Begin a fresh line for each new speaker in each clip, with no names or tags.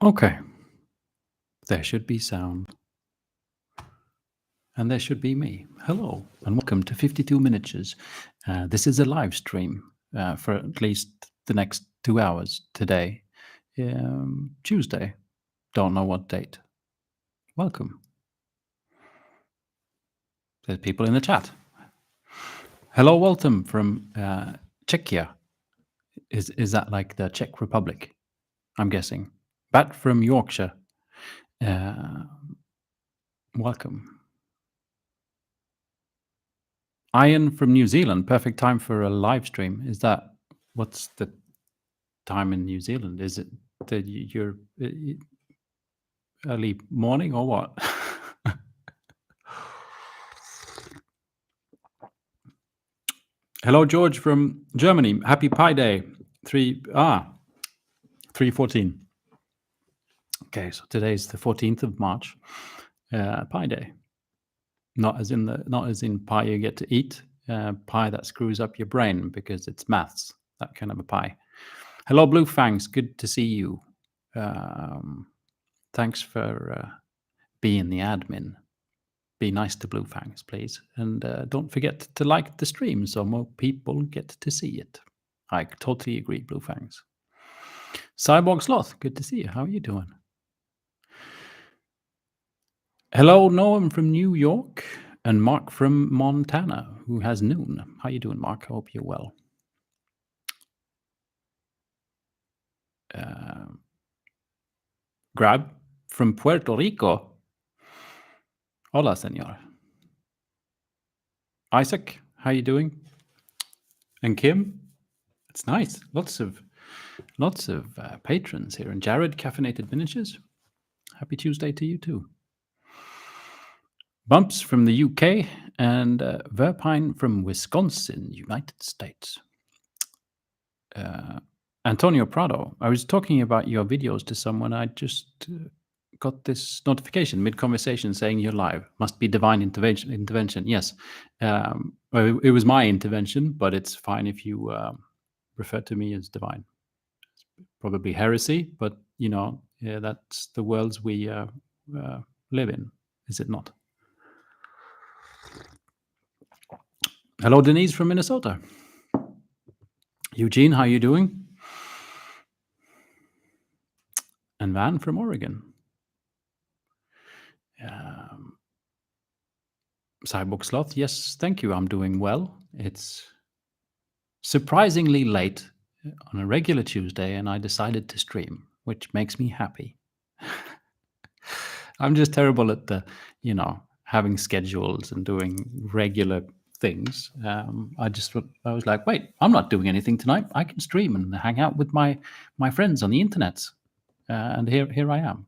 Okay, there should be sound. And there should be me. Hello, and welcome to 52 Miniatures. This is a live stream for at least the next 2 hours today, Tuesday. Don't know what date. Welcome. There's people in the chat. Hello, welcome from Czechia. Is that like the Czech Republic? I'm guessing. Bat from Yorkshire. Welcome. Ian from New Zealand. Perfect time for a live stream. Is that what's the time in New Zealand? Is it that you're early morning or what? Hello, George from Germany. Happy Pi Day. 314. Okay, so today's the 14th of March. Pi Day. Not as in pie you get to eat. Pie that screws up your brain because it's maths. That kind of a pie. Hello, Blue Fangs. Good to see you. Thanks for being the admin. Be nice to Blue Fangs, please. And don't forget to like the stream so more people get to see it. I totally agree, Blue Fangs. Cyborg Sloth, good to see you. How are you doing? Hello, Noam from New York and Mark from Montana, who has noon. How you doing, Mark? I hope you're well. Grab from Puerto Rico. Hola, senor. Isaac, how you doing? And Kim? It's nice. Lots of patrons here. And Jared, Caffeinated Miniatures. Happy Tuesday to you too. Bumps from the UK and Verpine from Wisconsin, United States. Antonio Prado, I was talking about your videos to someone. I just got this notification mid-conversation saying you're live. Must be divine intervention. Yes. Well, it was my intervention, but it's fine if you refer to me as divine. It's probably heresy, but that's the worlds we live in, is it not? Hello, Denise from Minnesota. Eugene, how you doing? And Van from Oregon. Cyborg Sloth, yes, thank you. I'm doing well. It's surprisingly late on a regular Tuesday, and I decided to stream, which makes me happy. I'm just terrible at having schedules and doing regular things. I was like, wait, I'm not doing anything tonight. I can stream and hang out with my friends on the internet, and here I am.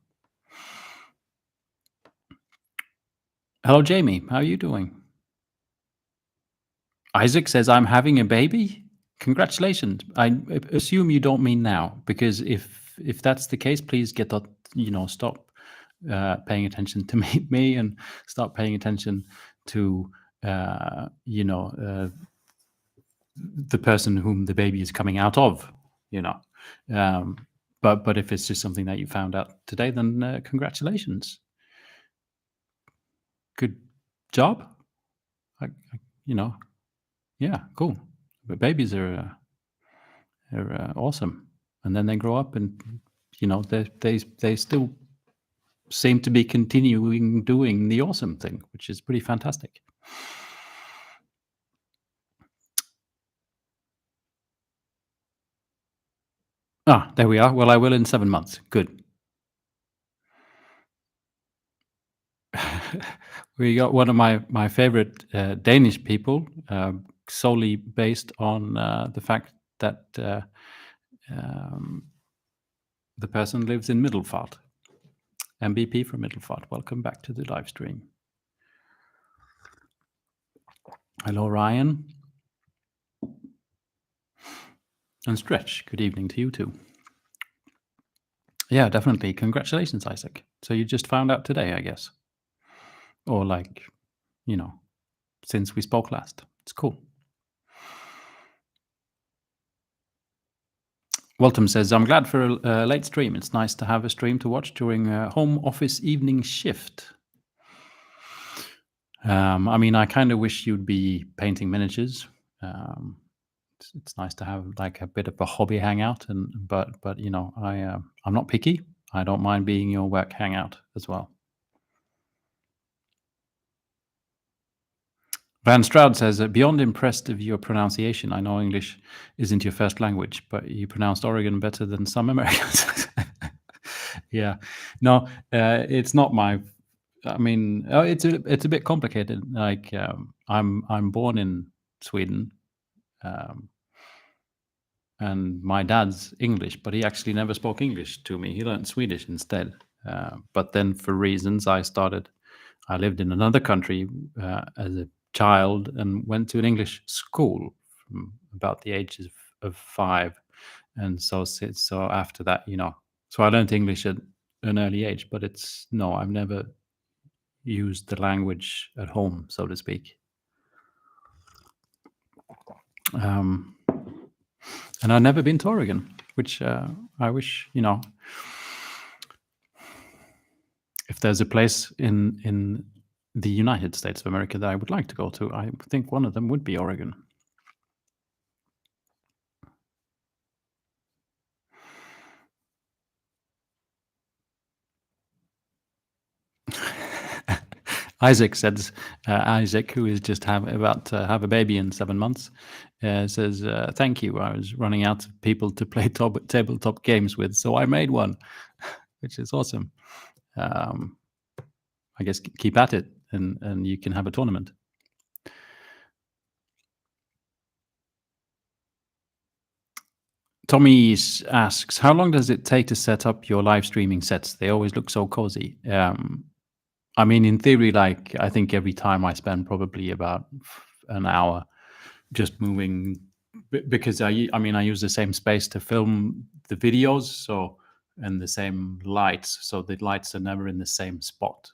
Hello, Jamie. How are you doing? Isaac says, I'm having a baby. Congratulations. I assume you don't mean now, because if that's the case, please stop paying attention to me and start paying attention to the person whom the baby is coming out of. But if it's just something that you found out today, then congratulations. Good job. Yeah, cool. But babies are awesome, and then they grow up, and they still seem to be continuing doing the awesome thing, which is pretty fantastic. There we are. Well, I will in 7 months. Good. We got one of my favorite Danish people, solely based on the fact that the person lives in Middelfart. MBP from Middelfart. Welcome back to the live stream. Hello, Ryan. And Stretch, good evening to you too. Yeah, definitely. Congratulations, Isaac. So you just found out today, I guess. Or since we spoke last. It's cool. Waltham says, I'm glad for a late stream. It's nice to have a stream to watch during a home office evening shift. I mean, I kind of wish you'd be painting miniatures. It's nice to have like a bit of a hobby hangout, but you know, I'm not picky. I don't mind being your work hangout as well. Van Stroud says, beyond impressed of your pronunciation. I know English isn't your first language, but you pronounced Oregon better than some Americans. Yeah, no, it's not my. I mean, it's a bit complicated. Like, I'm born in Sweden, um, and my dad's English, but he actually never spoke English to me. He learned Swedish instead. But then, for reasons, I lived in another country as a child and went to an English school from about the ages of 5, and so after that, you know, so I learned English at an early age. But I've never used the language at home, so to speak. And I've never been to Oregon, which I wish, you know, if there's a place in the United States of America that I would like to go to, I think one of them would be Oregon. Isaac says, Isaac, who is just about to have a baby in 7 months, says, thank you. I was running out of people to play tabletop games with, so I made one, which is awesome. I guess keep at it, and you can have a tournament. Tommy asks, how long does it take to set up your live streaming sets? They always look so cozy. I mean, in theory, like, I think every time I spend probably about an hour just moving, because I mean, I use the same space to film the videos, so, and the same lights, so the lights are never in the same spot.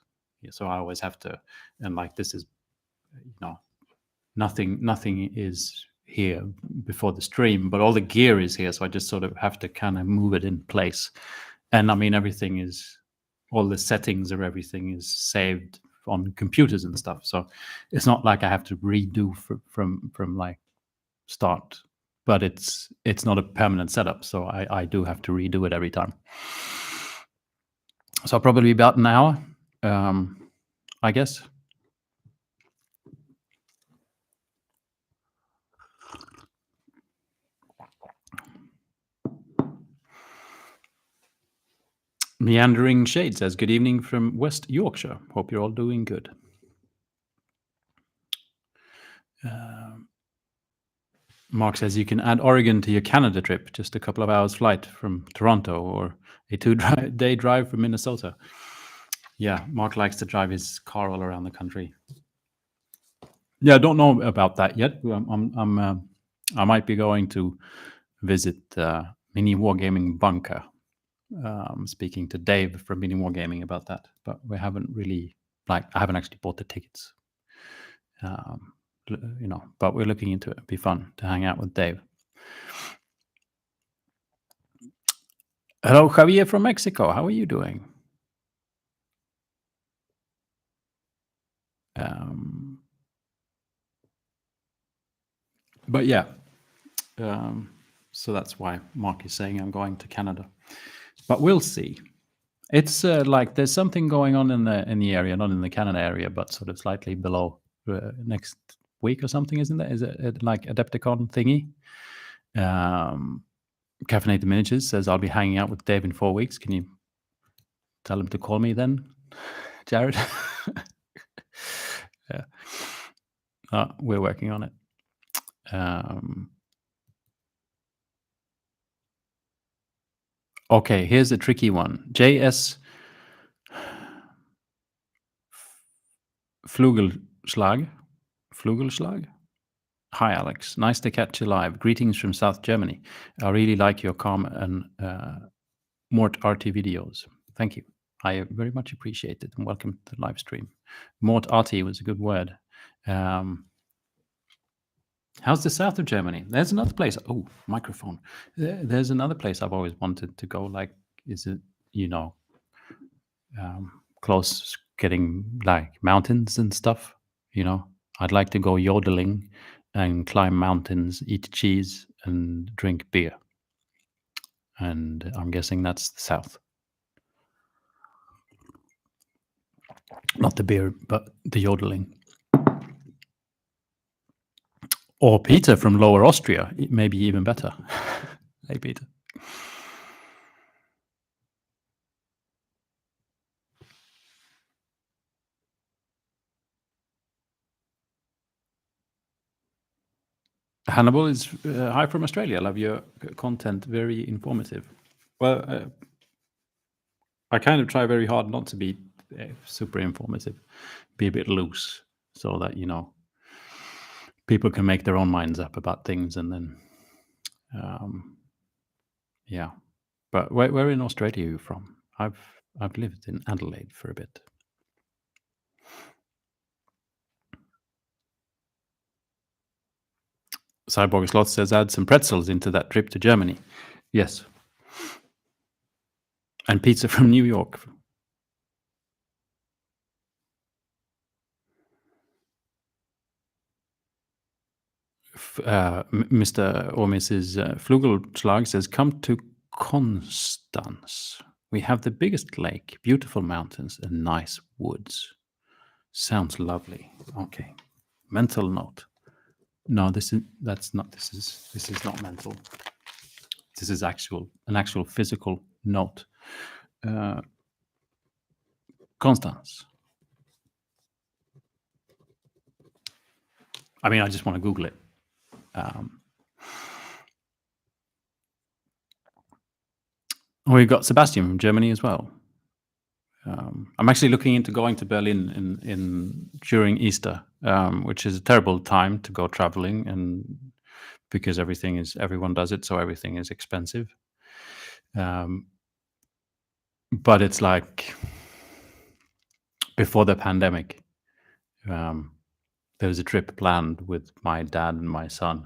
So I always have to, and like, this is, you know, nothing is here before the stream, but all the gear is here, so I just sort of have to kind of move it in place. And I mean, all the settings of everything is saved on computers and stuff, so it's not like I have to redo from like start, but it's not a permanent setup, so I do have to redo it every time. So probably about an hour, I guess. Meandering Shade says, good evening from West Yorkshire. Hope you're all doing good. Mark says, you can add Oregon to your Canada trip, just a couple of hours flight from Toronto, or a 2-day drive from Minnesota. Yeah, Mark likes to drive his car all around the country. Yeah, I don't know about that yet. I might be going to visit Mini Wargaming Bunker. Speaking to Dave from Mini Wargaming about that, but we haven't really, I haven't actually bought the tickets. You know, but we're looking into it. It'd be fun to hang out with Dave. Hello, Javier from Mexico. How are you doing? But yeah, so that's why Mark is saying I'm going to Canada. But we'll see. It's like there's something going on in the area, not in the Canada area, but sort of slightly below, next week or something, isn't there? Is it like Adepticon thingy? Caffeinated Miniatures says, I'll be hanging out with Dave in 4 weeks. Can you tell him to call me then, Jared? Yeah. We're working on it. Okay, here's a tricky one. JS Flugelschlag. Hi, Alex. Nice to catch you live. Greetings from South Germany. I really like your calm and Mort RT videos. Thank you. I very much appreciate it, and welcome to the live stream. Mort RT was a good word. How's the south of Germany? There's another place. Oh, microphone. There's another place I've always wanted to go. Like, is it, you know, close, getting like mountains and stuff? You know, I'd like to go yodeling and climb mountains, eat cheese, and drink beer. And I'm guessing that's the south. Not the beer, but the yodeling. Or Peter from Lower Austria, maybe even better. Hey, Peter. Hannibal is hi from Australia. Love your content, very informative. Well, I kind of try very hard not to be super informative, be a bit loose, so that people can make their own minds up about things, and then, yeah. But where in Australia are you from? I've lived in Adelaide for a bit. Cyborg Slot says add some pretzels into that trip to Germany. Yes. And pizza from New York. Mr. or Mrs. Flugelschlag says, come to Konstanz. We have the biggest lake, beautiful mountains, and nice woods. Sounds lovely. Okay. Mental note. No, this is not mental. This is an actual physical note. Konstanz. I mean, I just want to Google it. We've got Sebastian from Germany as well. I'm actually looking into going to Berlin in during Easter, which is a terrible time to go traveling, and because everyone does it, so everything is expensive. But it's like before the pandemic, there was a trip planned with my dad and my son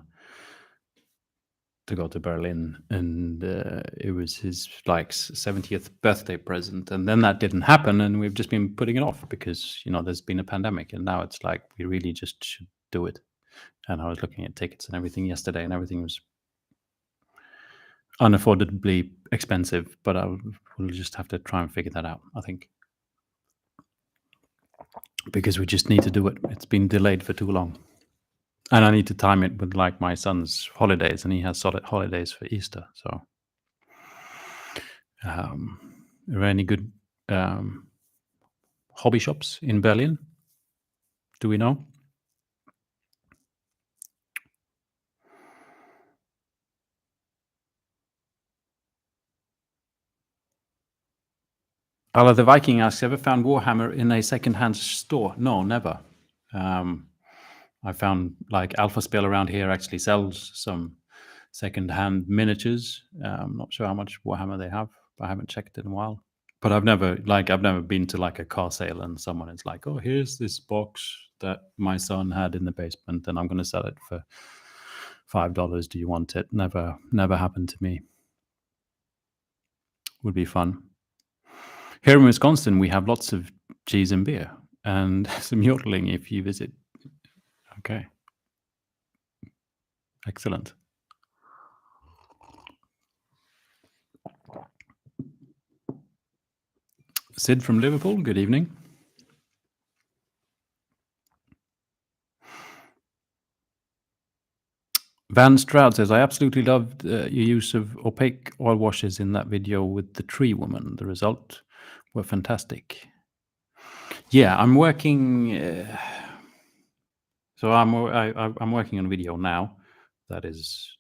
to go to Berlin, and it was his 70th birthday present, and then that didn't happen, and we've just been putting it off because there's been a pandemic, and now it's like we really just should do it. And I was looking at tickets and everything yesterday, and everything was unaffordably expensive, but we'll just have to try and figure that out, I think, because we just need to do it. It's been delayed for too long. And I need to time it with my son's holidays, and he has solid holidays for Easter. So, are there any good hobby shops in Berlin? Do we know? Ala the Viking asks, ever found Warhammer in a second-hand store? No, never. I found Alpha Spell around here actually sells some second-hand miniatures. I'm not sure how much Warhammer they have. I haven't checked in a while. But I've never been to a car sale and someone is like, oh, here's this box that my son had in the basement and I'm going to sell it for $5. Do you want it? Never happened to me. Would be fun. Here in Wisconsin, we have lots of cheese and beer and some yodeling if you visit. Okay. Excellent. Sid from Liverpool, good evening. Van Stroud says, I absolutely loved your use of opaque oil washes in that video with the tree woman. The result were fantastic. Yeah, I'm working. So I'm working on a video now. That is,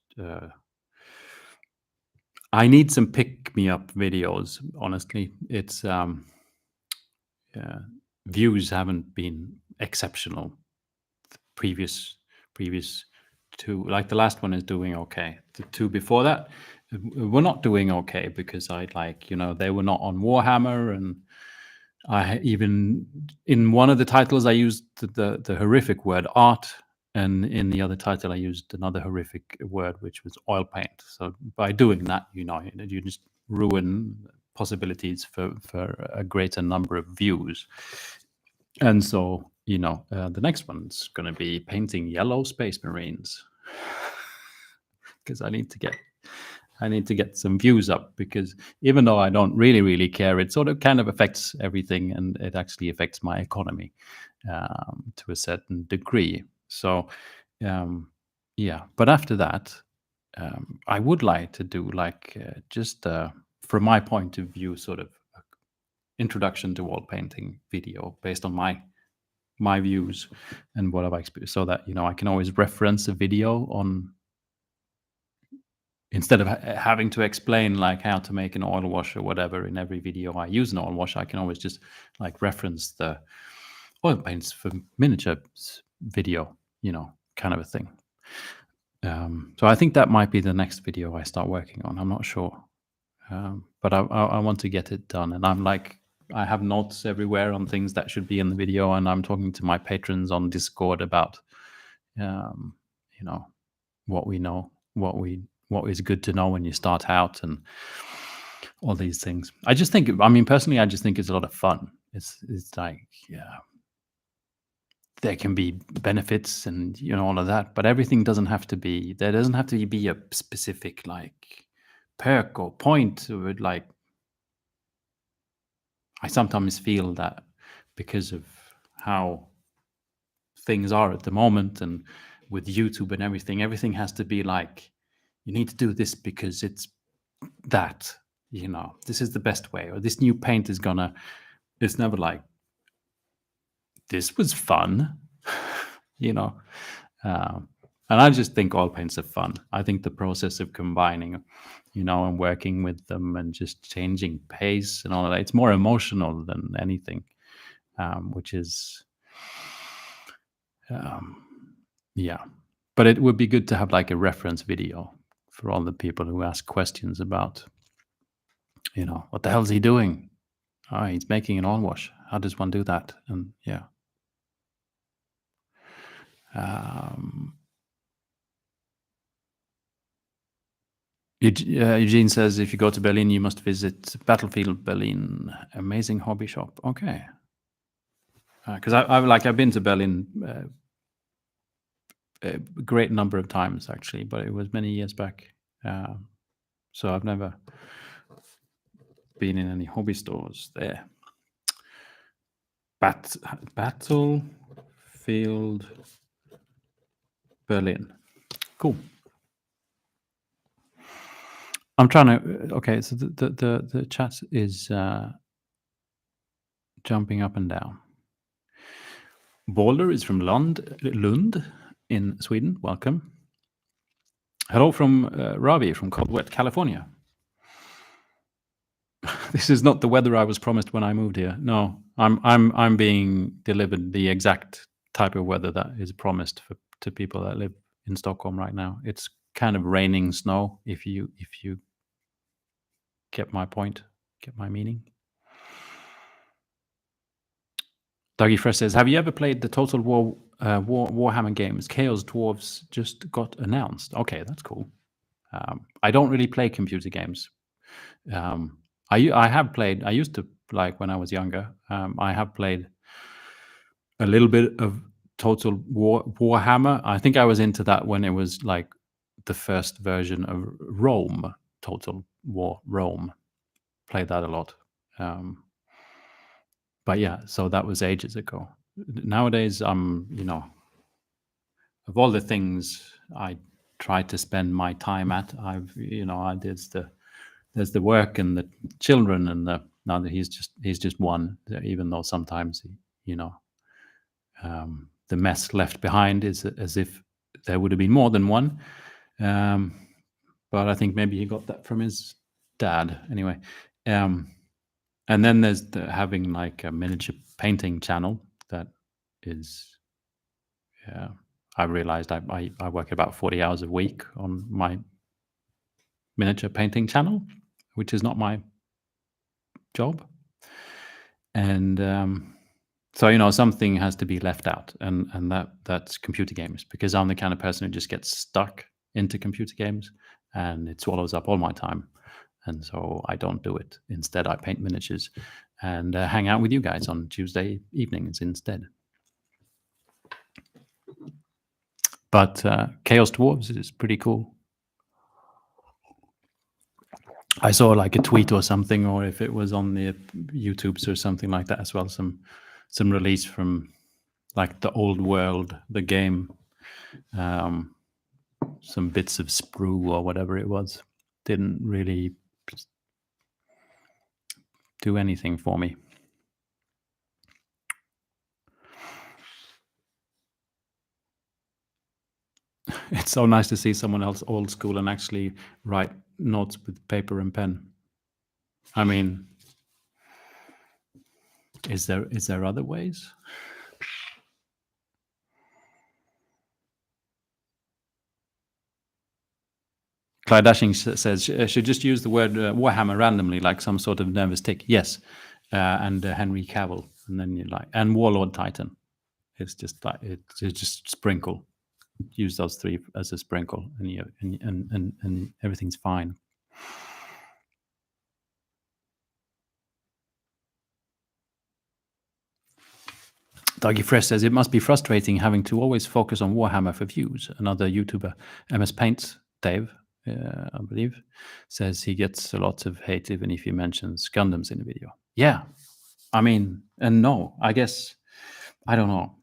I need some pick-me-up videos. Honestly, it's views haven't been exceptional. Previous two, the last one is doing okay. The two before that were not doing okay because they were not on Warhammer, and I even in one of the titles I used the horrific word art, And in the other title, I used another horrific word, which was oil paint. So by doing that, you just ruin possibilities for a greater number of views. And so, the next one's going to be painting yellow space marines, because I need to get some views up, because even though I don't really care, it sort of kind of affects everything, and it actually affects my economy to a certain degree. So, yeah. But after that, I would like to do like just from my point of view, sort of introduction to wall painting video based on my views and what I've experienced, so that I can always reference a video on, instead of having to explain like how to make an oil wash or whatever in every video I use an oil wash. I can always just like reference the oil paints for miniatures video, kind of a thing. So I think that might be the next video I start working on. I'm not sure, but I want to get it done. And I have notes everywhere on things that should be in the video, and I'm talking to my patrons on Discord about, you know, what we know, what is good to know when you start out, and all these things. I just think, personally, I just think it's a lot of fun. It's like, yeah, there can be benefits and all of that, but everything doesn't have to be. There doesn't have to be a specific like perk or point. Or like, I sometimes feel that because of how things are at the moment, and with YouTube and everything has to be like, you need to do this because it's that, this is the best way, or this new paint is gonna. It's never like, this was fun, you know. And I just think all paints are fun. I think the process of combining, and working with them and just changing pace and all of that, it's more emotional than anything, which is, yeah. But it would be good to have like a reference video for all the people who ask questions about, what the hell is he doing? Oh, he's making an on-wash. How does one do that? And yeah. Eugene says, if you go to Berlin, you must visit Battlefield Berlin. Amazing hobby shop. Okay. Because I've been to Berlin a great number of times, actually, but it was many years back. So I've never been in any hobby stores there. Battlefield Berlin. Cool. I'm trying to. Okay, so the chat is jumping up and down. Boulder is from Lund in Sweden. Welcome. Hello from Ravi from Cold Wet, California. This is not the weather I was promised when I moved here. No, I'm being delivered the exact type of weather that is promised to people that live in Stockholm right now. It's kind of raining snow, if you get my point, get my meaning. Dougie Fresh says, have you ever played the Total War Warhammer games? Chaos Dwarves just got announced. Okay, that's cool. I don't really play computer games. I have played. I used to, like when I was younger. I have played a little bit of Total Warhammer. I think I was into that when it was like the first version of Rome, Total War Rome. Played that a lot. But yeah, so that was ages ago. Nowadays, of all the things I try to spend my time at, there's the work and the children, and now that he's just one, even though sometimes the mess left behind is as if there would have been more than one. But I think maybe he got that from his dad anyway. And then there's having like a miniature painting channel that is, I realized I work about 40 hours a week on my miniature painting channel, which is not my job. And So something has to be left out, and that's computer games, because I'm the kind of person who just gets stuck into computer games, and it swallows up all my time, and so I don't do it. Instead, I paint miniatures and hang out with you guys on Tuesday evenings instead. But Chaos Dwarves is pretty cool. I saw like a tweet or something, or if it was on the YouTubes or something like that as well, some release from like the old world, the game, some bits of sprue or whatever it was. Didn't really do anything for me. It's so nice to see someone else old school and actually write notes with paper and pen. I mean, is there other ways? Clyde Dashing says, should just use the word Warhammer randomly, like some sort of nervous tick. Yes, and Henry Cavill, and then you like, and Warlord Titan. It's just like it's just sprinkle. Use those three as a sprinkle, and everything's fine. Dougie Fresh says, it must be frustrating having to always focus on Warhammer for views. Another YouTuber, MS Paint, Dave, I believe, says he gets a lot of hate even if he mentions Gundams in the video. Yeah, I mean, and no, I guess, I don't know.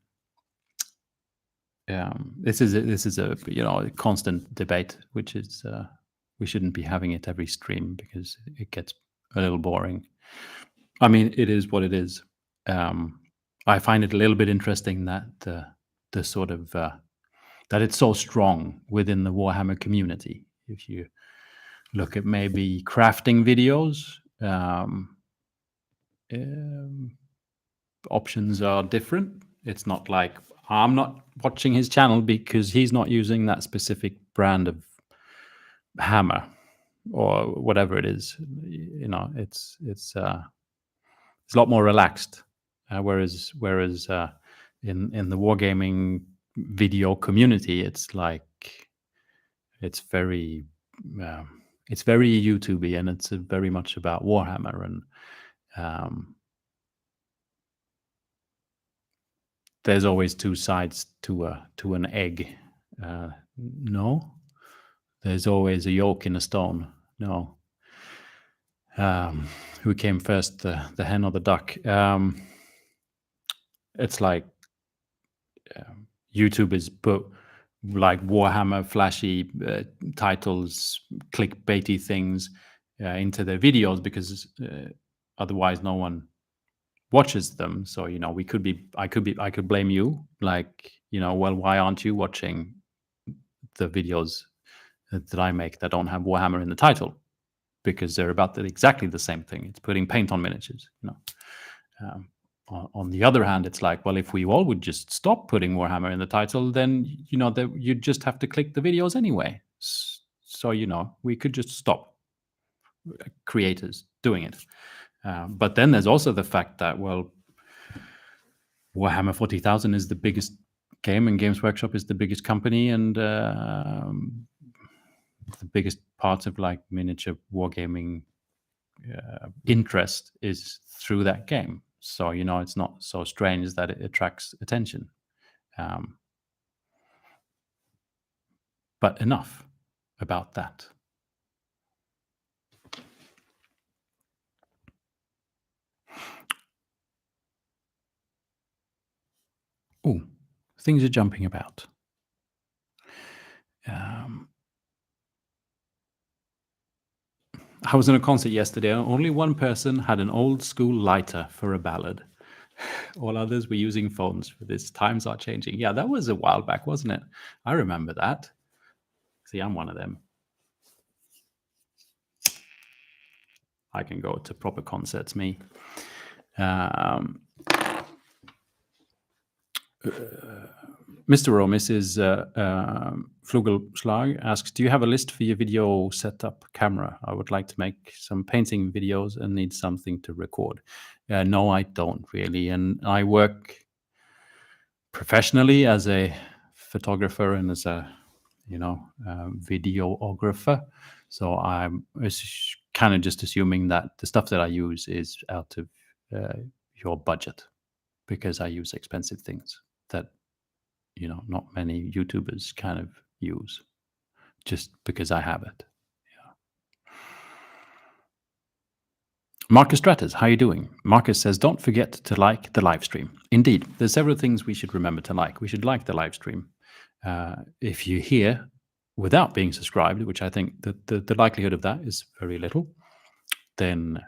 This is a a constant debate, which is we shouldn't be having it every stream because it gets a little boring. I mean, it is what it is. I find it a little bit interesting that the sort of that it's so strong within the Warhammer community. If you look at maybe crafting videos, options are different. It's not like I'm not watching his channel because he's not using that specific brand of hammer or whatever it is. It's a lot more relaxed. Whereas in the wargaming video community, it's like it's very YouTubey, and it's very much about Warhammer, and there's always two sides to an egg. No, there's always a yolk in a stone. No. Who came first, the hen or the duck? It's like YouTubers put like Warhammer flashy titles, clickbaity things into their videos because otherwise no one watches them. So I could blame you, like well, why aren't you watching the videos that I make that don't have Warhammer in the title? Because they're about exactly the same thing. It's putting paint on miniatures. On the other hand, it's like, well, if we all would just stop putting Warhammer in the title, then you'd just have to click the videos anyway. So we could just stop creators doing it. But then there's also the fact that, well, Warhammer 40,000 is the biggest game, and Games Workshop is the biggest company, and the biggest part of like miniature wargaming interest is through that game. So it's not so strange that it attracts attention. But enough about that. Oh, things are jumping about. I was in a concert yesterday, and only one person had an old school lighter for a ballad. All others were using phones for this. Times are changing. Yeah, that was a while back, wasn't it? I remember that. See, I'm one of them. I can go to proper concerts, me. Mr. or Mrs. Flugelschlag asks, do you have a list for your video setup camera? I would like to make some painting videos and need something to record. No, I don't really. And I work professionally as a photographer and as a, videographer. So I'm kind of just assuming that the stuff that I use is out of your budget, because I use expensive things that not many YouTubers kind of use, just because I have it. Yeah. Marcus Stratus, how are you doing? Marcus says, don't forget to like the live stream. Indeed, there's several things we should remember to like. We should like the live stream. If you're here without being subscribed, which I think the likelihood of that is very little, then,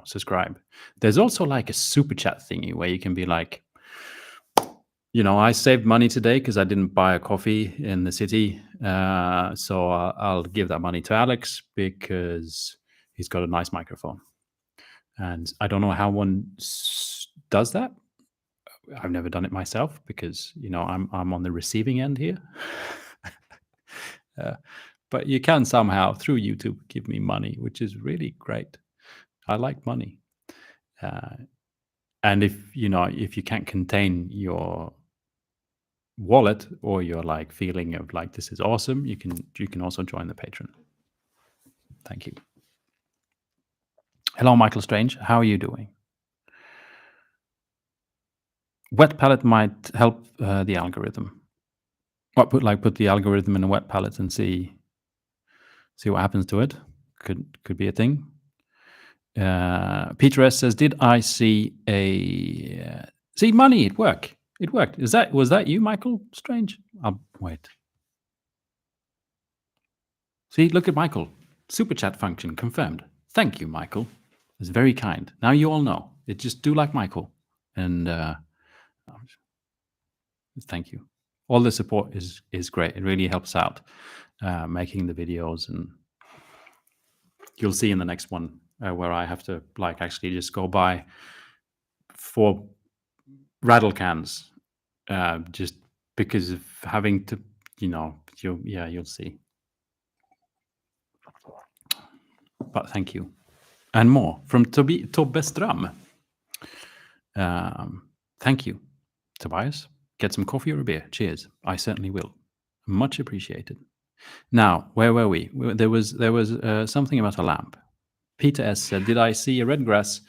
subscribe. There's also like a super chat thingy where you can be like, I saved money today because I didn't buy a coffee in the city. So I'll give that money to Alex because he's got a nice microphone. And I don't know how one does that. I've never done it myself because, I'm on the receiving end here. But you can somehow, through YouTube, give me money, which is really great. I like money. And if you can't contain your wallet or your feeling of this is awesome, you can also join the Patron. Thank you. Hello, Michael Strange. How are you doing? Wet palette might help the algorithm. What put the algorithm in a wet palette and see what happens to it. Could be a thing. Peter S says, did I see see money? It worked. Was that you, Michael Strange? Wait. See, look at Michael. Super chat function confirmed. Thank you, Michael. It's very kind. Now you all know. Just do like Michael. And thank you. All the support is great. It really helps out making the videos. And you'll see in the next one where I have to actually just go buy 4 rattle cans just because of having to, you'll see. But thank you. And more from Tobbe Ström. Thank you, Tobias. Get some coffee or a beer. Cheers. I certainly will. Much appreciated. Now, where were we? There was something about a lamp. Peter S said, did I see a Redgrass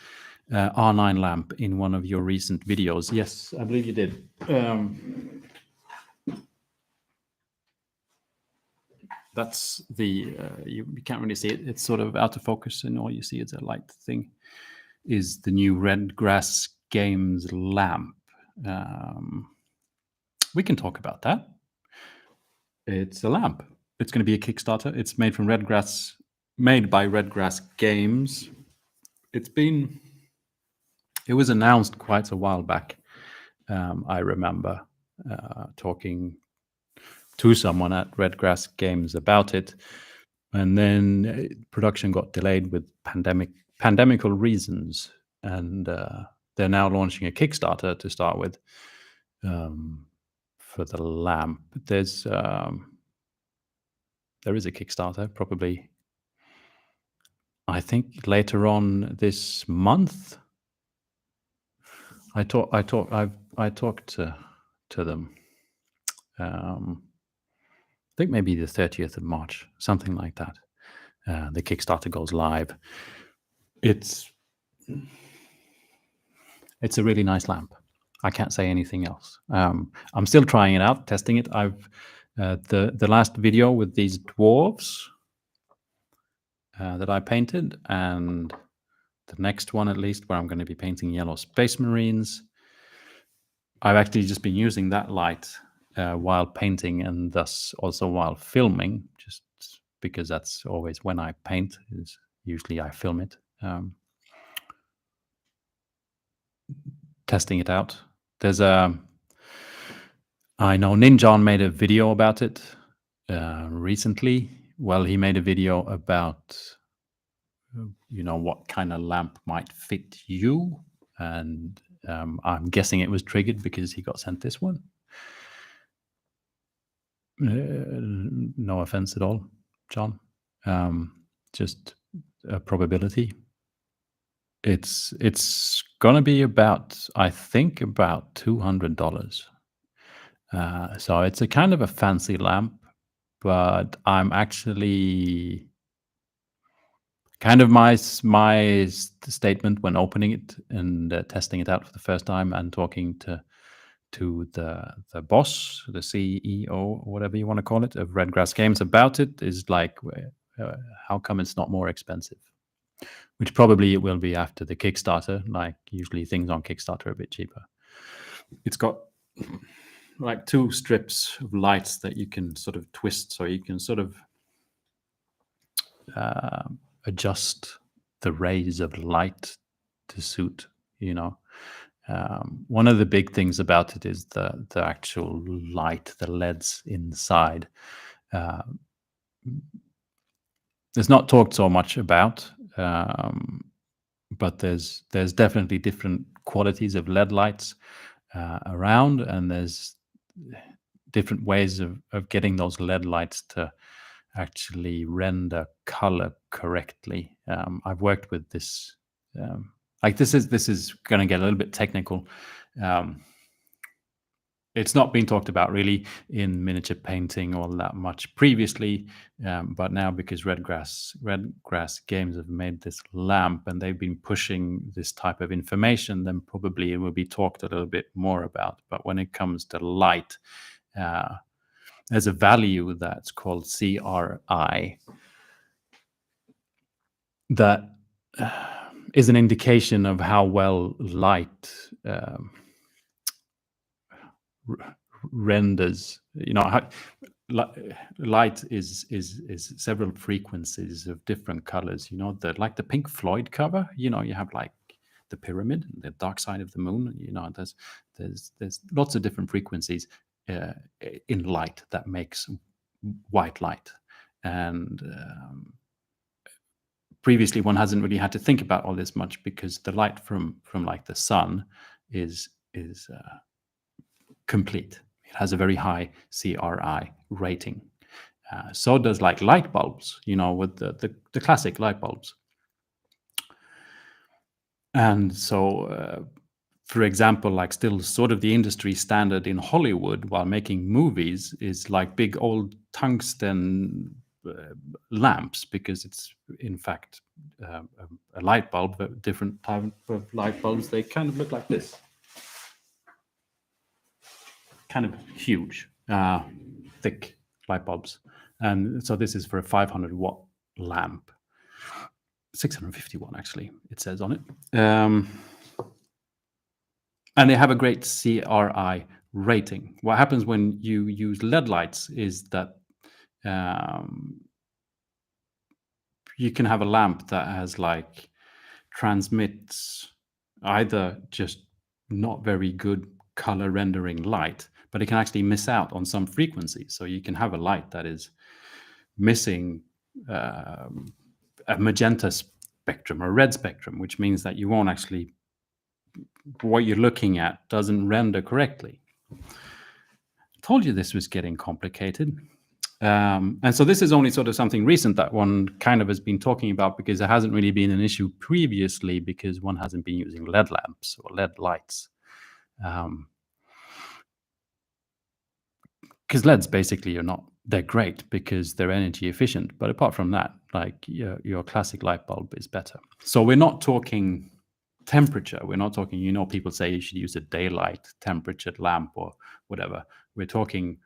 R9 lamp in one of your recent videos? Yes, I believe you did. That's the, you can't really see it. It's sort of out of focus, and all you see is a light thing, is the new Redgrass Games lamp. We can talk about that. It's a lamp. It's going to be a Kickstarter. It's made by Redgrass Games. It was announced quite a while back. I remember talking to someone at Redgrass Games about it, and then production got delayed with pandemical reasons, and they're now launching a Kickstarter to start with for the lamp. There is a Kickstarter, probably, I think, later on this month. I talked to them. I think maybe the 30th of March, something like that. The Kickstarter goes live. It's a really nice lamp. I can't say anything else. I'm still trying it out, testing it. I've the last video with these dwarves that I painted, and the next one, at least, where I'm going to be painting yellow space marines. I've actually just been using that light while painting, and thus also while filming, just because that's always when I paint. Is usually I film it. Testing it out. I know Ninjan made a video about it recently. Well, he made a video about what kind of lamp might fit you, and I'm guessing it was triggered because he got sent this one. No offense at all, John. Just a probability. It's gonna be about, I think, about $200. So it's a kind of a fancy lamp, but I'm actually kind of statement when opening it and testing it out for the first time and talking to the boss, the CEO, or whatever you want to call it, of Redgrass Games about it is like, how come it's not more expensive? Which probably it will be after the Kickstarter. Like usually things on Kickstarter are a bit cheaper. It's got like two strips of lights that you can sort of twist, so you can sort of adjust the rays of light to suit, you know. One of the big things about it is the actual light, the LEDs inside. Uh, there's not talked so much about, but there's definitely different qualities of LED lights around, and there's different ways of getting those LED lights to actually render color correctly. I've worked with this. Like this is going to get a little bit technical. It's not been talked about really in miniature painting all that much previously, but now because Redgrass Games have made this lamp and they've been pushing this type of information, then probably it will be talked a little bit more about. But when it comes to light, there's a value that's called CRI that is an indication of how well light renders. You know, how, light is several frequencies of different colors. You know, like the Pink Floyd cover. You know, you have like the pyramid, the dark side of the moon. You know, there's lots of different frequencies in light that makes white light. And previously one hasn't really had to think about all this much because the light from like the sun is complete. It has a very high CRI rating. So does like light bulbs, you know, with the classic light bulbs. And so, for example, like still sort of the industry standard in Hollywood while making movies is like big old tungsten lamps, because it's in fact a light bulb, but different type of light bulbs. They kind of look like this, kind of huge, thick light bulbs. And so this is for a 500-watt lamp. 651 actually, it says on it. And they have a great CRI rating. What happens when you use LED lights is that you can have a lamp that has like transmits either just not very good color rendering light, but it can actually miss out on some frequencies. So you can have a light that is missing a magenta spectrum or a red spectrum, which means that you won't actually, what you're looking at doesn't render correctly. I told you this was getting complicated. And so this is only sort of something recent that one kind of has been talking about, because it hasn't really been an issue previously because one hasn't been using LED lamps or LED lights. Because LEDs basically they're great because they're energy efficient. But apart from that, like your classic light bulb is better. So we're not talking temperature. We're not talking, you know, people say you should use a daylight temperature lamp or whatever. We're talking,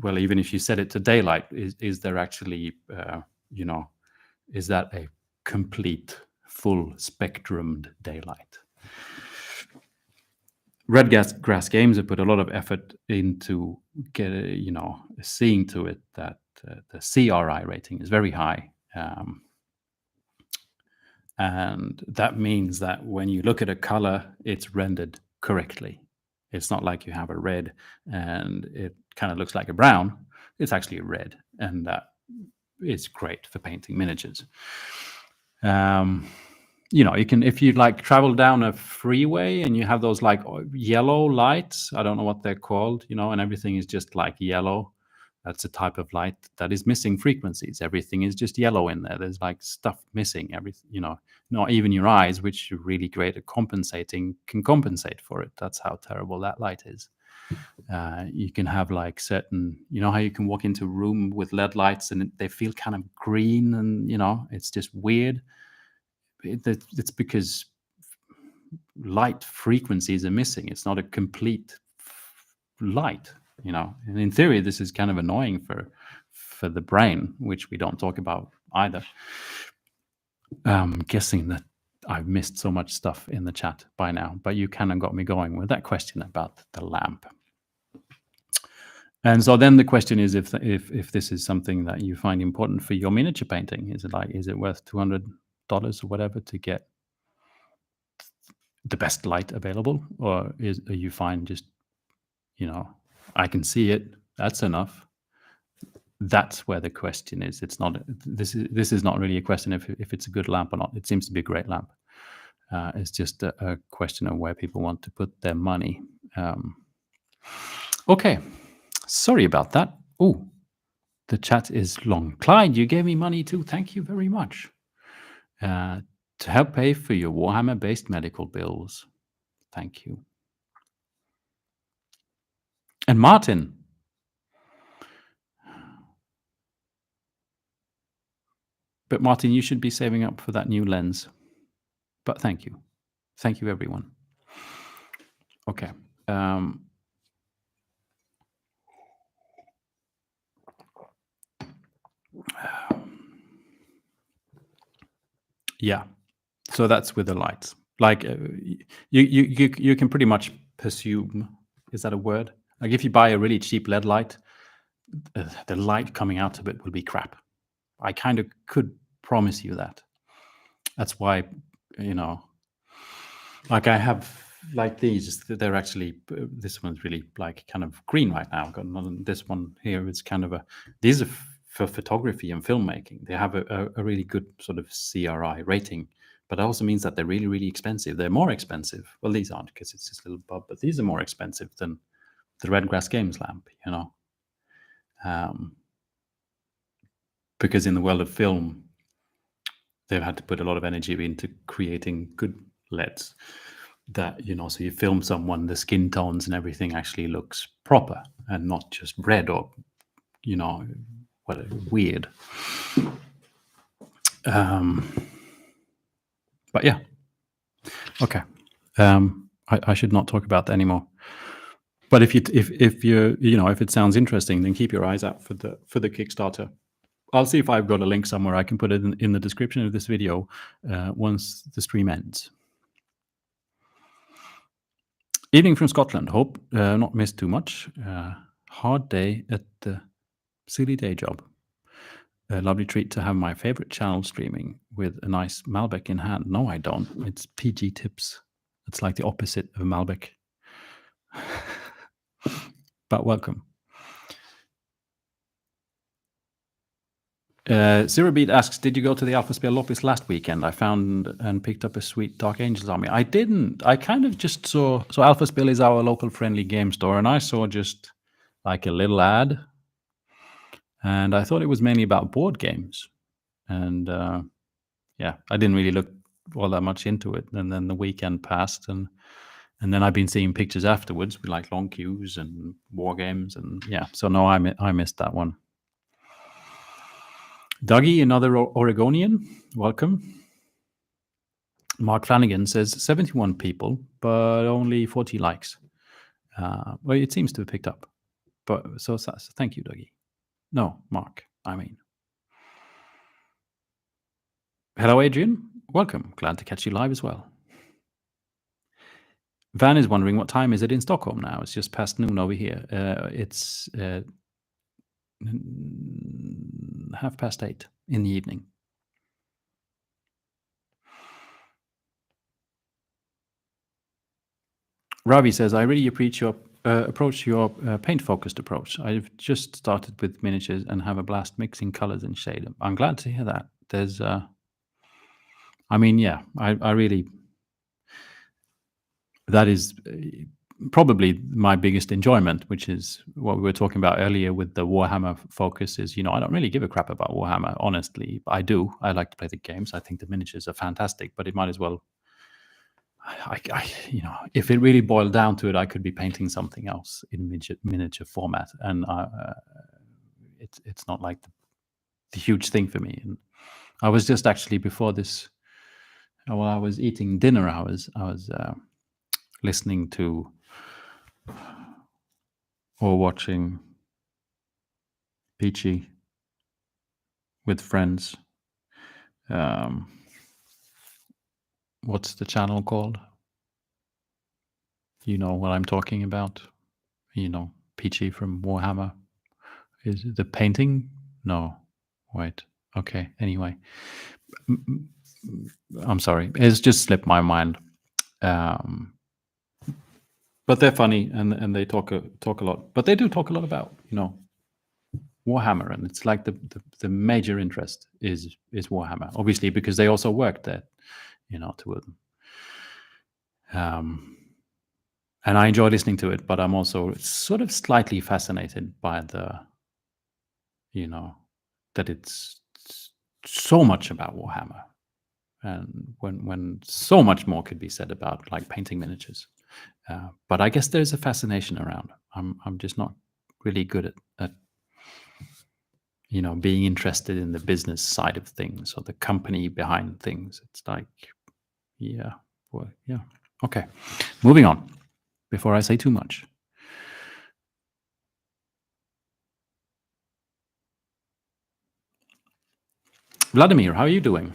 well, even if you set it to daylight, is there actually, you know, is that a complete full spectrumed daylight? Redgrass Games have put a lot of effort into seeing to it that the CRI rating is very high. And that means that when you look at a color, it's rendered correctly. It's not like you have a red and it kind of looks like a brown. It's actually a red, and that is great for painting miniatures. you know, you can, if you like travel down a freeway and you have those like yellow lights, I don't know what they're called, you know, and everything is just like yellow. That's a type of light that is missing frequencies. Everything is just yellow in there. There's like stuff missing. Everything, you know, not even your eyes, which are really great at compensating, can compensate for it. That's how terrible that light is. You can have like certain, you know, how you can walk into a room with LED lights and they feel kind of green, and you know, it's just weird. It's because light frequencies are missing. It's not a complete light, you know. And in theory, this is kind of annoying for the brain, which we don't talk about either. Guessing that I've missed so much stuff in the chat by now, but you kind of got me going with that question about the lamp. And so then the question is, if this is something that you find important for your miniature painting, is it worth $200 or whatever to get the best light available, or are you fine just, you know, I can see it, that's enough? That's where the question is. It's not, this is not really a question if it's a good lamp or not. It seems to be a great lamp. It's just a question of where people want to put their money. Okay, sorry about that. Oh, the chat is long. Clyde, you gave me money too. Thank you very much. To help pay for your Warhammer-based medical bills. Thank you. And Martin. But Martin, you should be saving up for that new lens. But thank you. Thank you, everyone. Okay. Yeah. So that's with the lights. Like you can pretty much presume, is that a word? Like if you buy a really cheap LED light, the light coming out of it will be crap. I kind of could promise you that. That's why, you know, like I have like these, they're actually, this one's really like kind of green right now. I've got this one here, it's kind of these are for photography and filmmaking. They have a really good sort of CRI rating, but it also means that they're really, really expensive. They're more expensive. Well, these aren't, because it's just a little bulb, but these are more expensive than the Redgrass Games lamp, you know. Because in the world of film, they've had to put a lot of energy into creating good LEDs that, you know, so you film someone, the skin tones and everything actually looks proper and not just red or, you know, what weird. But yeah, okay. I should not talk about that anymore. But if you you know, if it sounds interesting, then keep your eyes out for the Kickstarter. I'll see if I've got a link somewhere. I can put it in the description of this video once the stream ends. Evening from Scotland. Hope not missed too much. Hard day at the silly day job. A lovely treat to have my favorite channel streaming with a nice Malbec in hand. No, I don't. It's PG Tips. It's like the opposite of Malbec. But welcome. Zero Beat asks, did you go to the Alpha Spell Lopis last weekend? I found and picked up a sweet Dark Angels army. I didn't. I kind of just saw... So Alpha Spell is our local friendly game store, and I saw just like a little ad. And I thought it was mainly about board games. And yeah, I didn't really look all that much into it. And then the weekend passed, and then I've been seeing pictures afterwards with like long queues and war games. And yeah, so no, I missed that one. Dougie, another Oregonian, welcome. Mark Flanagan says 71 people, but only 40 likes. Well, it seems to have picked up. But so thank you, Dougie. No, Mark, I mean. Hello, Adrian. Welcome. Glad to catch you live as well. Van is wondering, what time is it in Stockholm now? It's just past noon over here. It's 8:30 in the evening. Ravi says, I really appreciate your paint-focused approach. I've just started with miniatures and have a blast mixing colors and shade. I'm glad to hear that. There's I mean, yeah, I really, that is probably my biggest enjoyment, which is what we were talking about earlier with the Warhammer focus. Is, I don't really give a crap about Warhammer, honestly. I do. I like to play the games. I think the miniatures are fantastic, but it might as well. If it really boiled down to it, I could be painting something else in miniature format, and it's not like the huge thing for me. And I was just actually before this, while I was eating dinner, I was listening to or watching Peachy with friends. What's the channel called? You know what I'm talking about. Peachy from Warhammer. Is it the painting? No. Wait. Okay. Anyway, I'm sorry. It's just slipped my mind. But they're funny, and they talk a lot. But they do talk a lot about Warhammer, and it's like the major interest is Warhammer, obviously, because they also worked there, two of them. And I enjoy listening to it, but I'm also sort of slightly fascinated by that it's so much about Warhammer, and when so much more could be said about like painting miniatures. But I guess there's a fascination around. I'm just not really good at being interested in the business side of things or the company behind things. It's like, yeah, well, yeah. Okay, moving on before I say too much. Vladimir, how are you doing?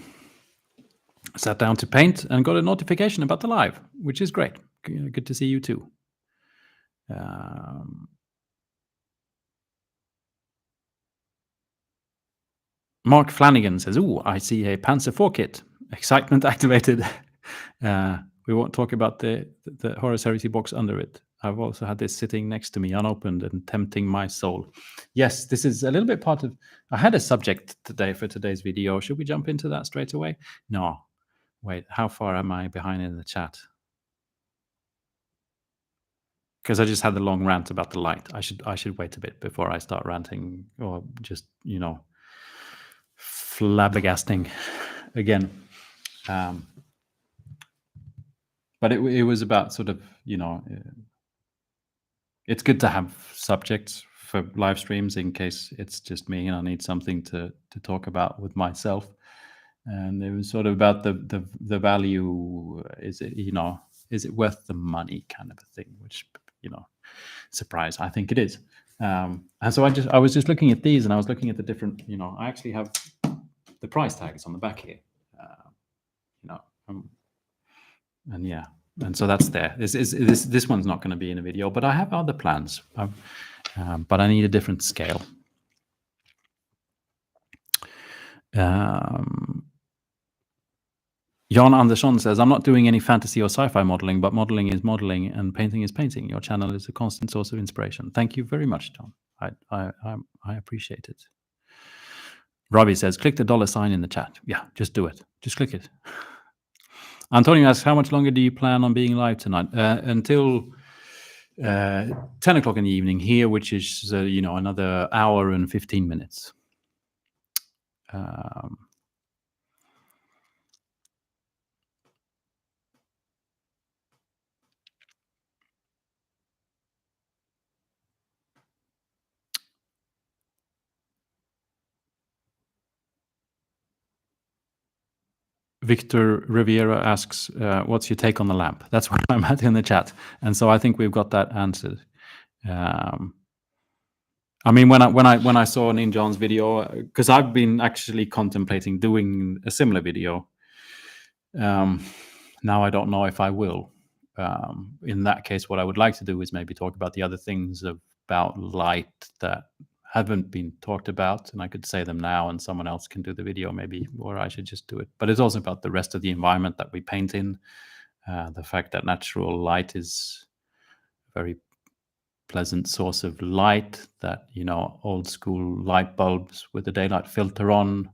Sat down to paint and got a notification about the live, which is great. Good to see you too. Mark Flanagan says, "Ooh, I see a Panzer IV kit. Excitement activated." We won't talk about the Horus Heresy box under it. I've also had this sitting next to me, unopened and tempting my soul. Yes, this is a little bit part of. I had a subject today for today's video. Should we jump into that straight away? No. Wait, how far am I behind in the chat? Because I just had the long rant about the light. I should wait a bit before I start ranting or just flabbergasting again. But it was about sort of it's good to have subjects for live streams in case it's just me and I need something to talk about with myself. And it was sort of about the value. Is it worth the money kind of a thing? Which surprise, I think it is. And so I was just looking at these, and I was looking at the different. I actually have the price tags on the back here. And yeah, and so that's there. This one's not going to be in a video, but I have other plans. But I need a different scale. Jan Andersson says, "I'm not doing any fantasy or sci-fi modeling, but modeling is modeling and painting is painting. Your channel is a constant source of inspiration." Thank you very much, John. I appreciate it. Robbie says, "Click the $sign in the chat." Yeah, just do it. Just click it. Antonio asks, "How much longer do you plan on being live tonight?" Until 10 o'clock in the evening here, which is another hour and 15 minutes. Victor Riviera asks, "What's your take on the lamp?" That's what I'm at in the chat, and so I think we've got that answered. I mean, when I saw in John's video, because I've been actually contemplating doing a similar video. Now I don't know if I will. In that case, what I would like to do is maybe talk about the other things about light that haven't been talked about, and I could say them now, and someone else can do the video maybe, or I should just do it. But it's also about the rest of the environment that we paint in, the fact that natural light is a very pleasant source of light, that old school light bulbs with the daylight filter on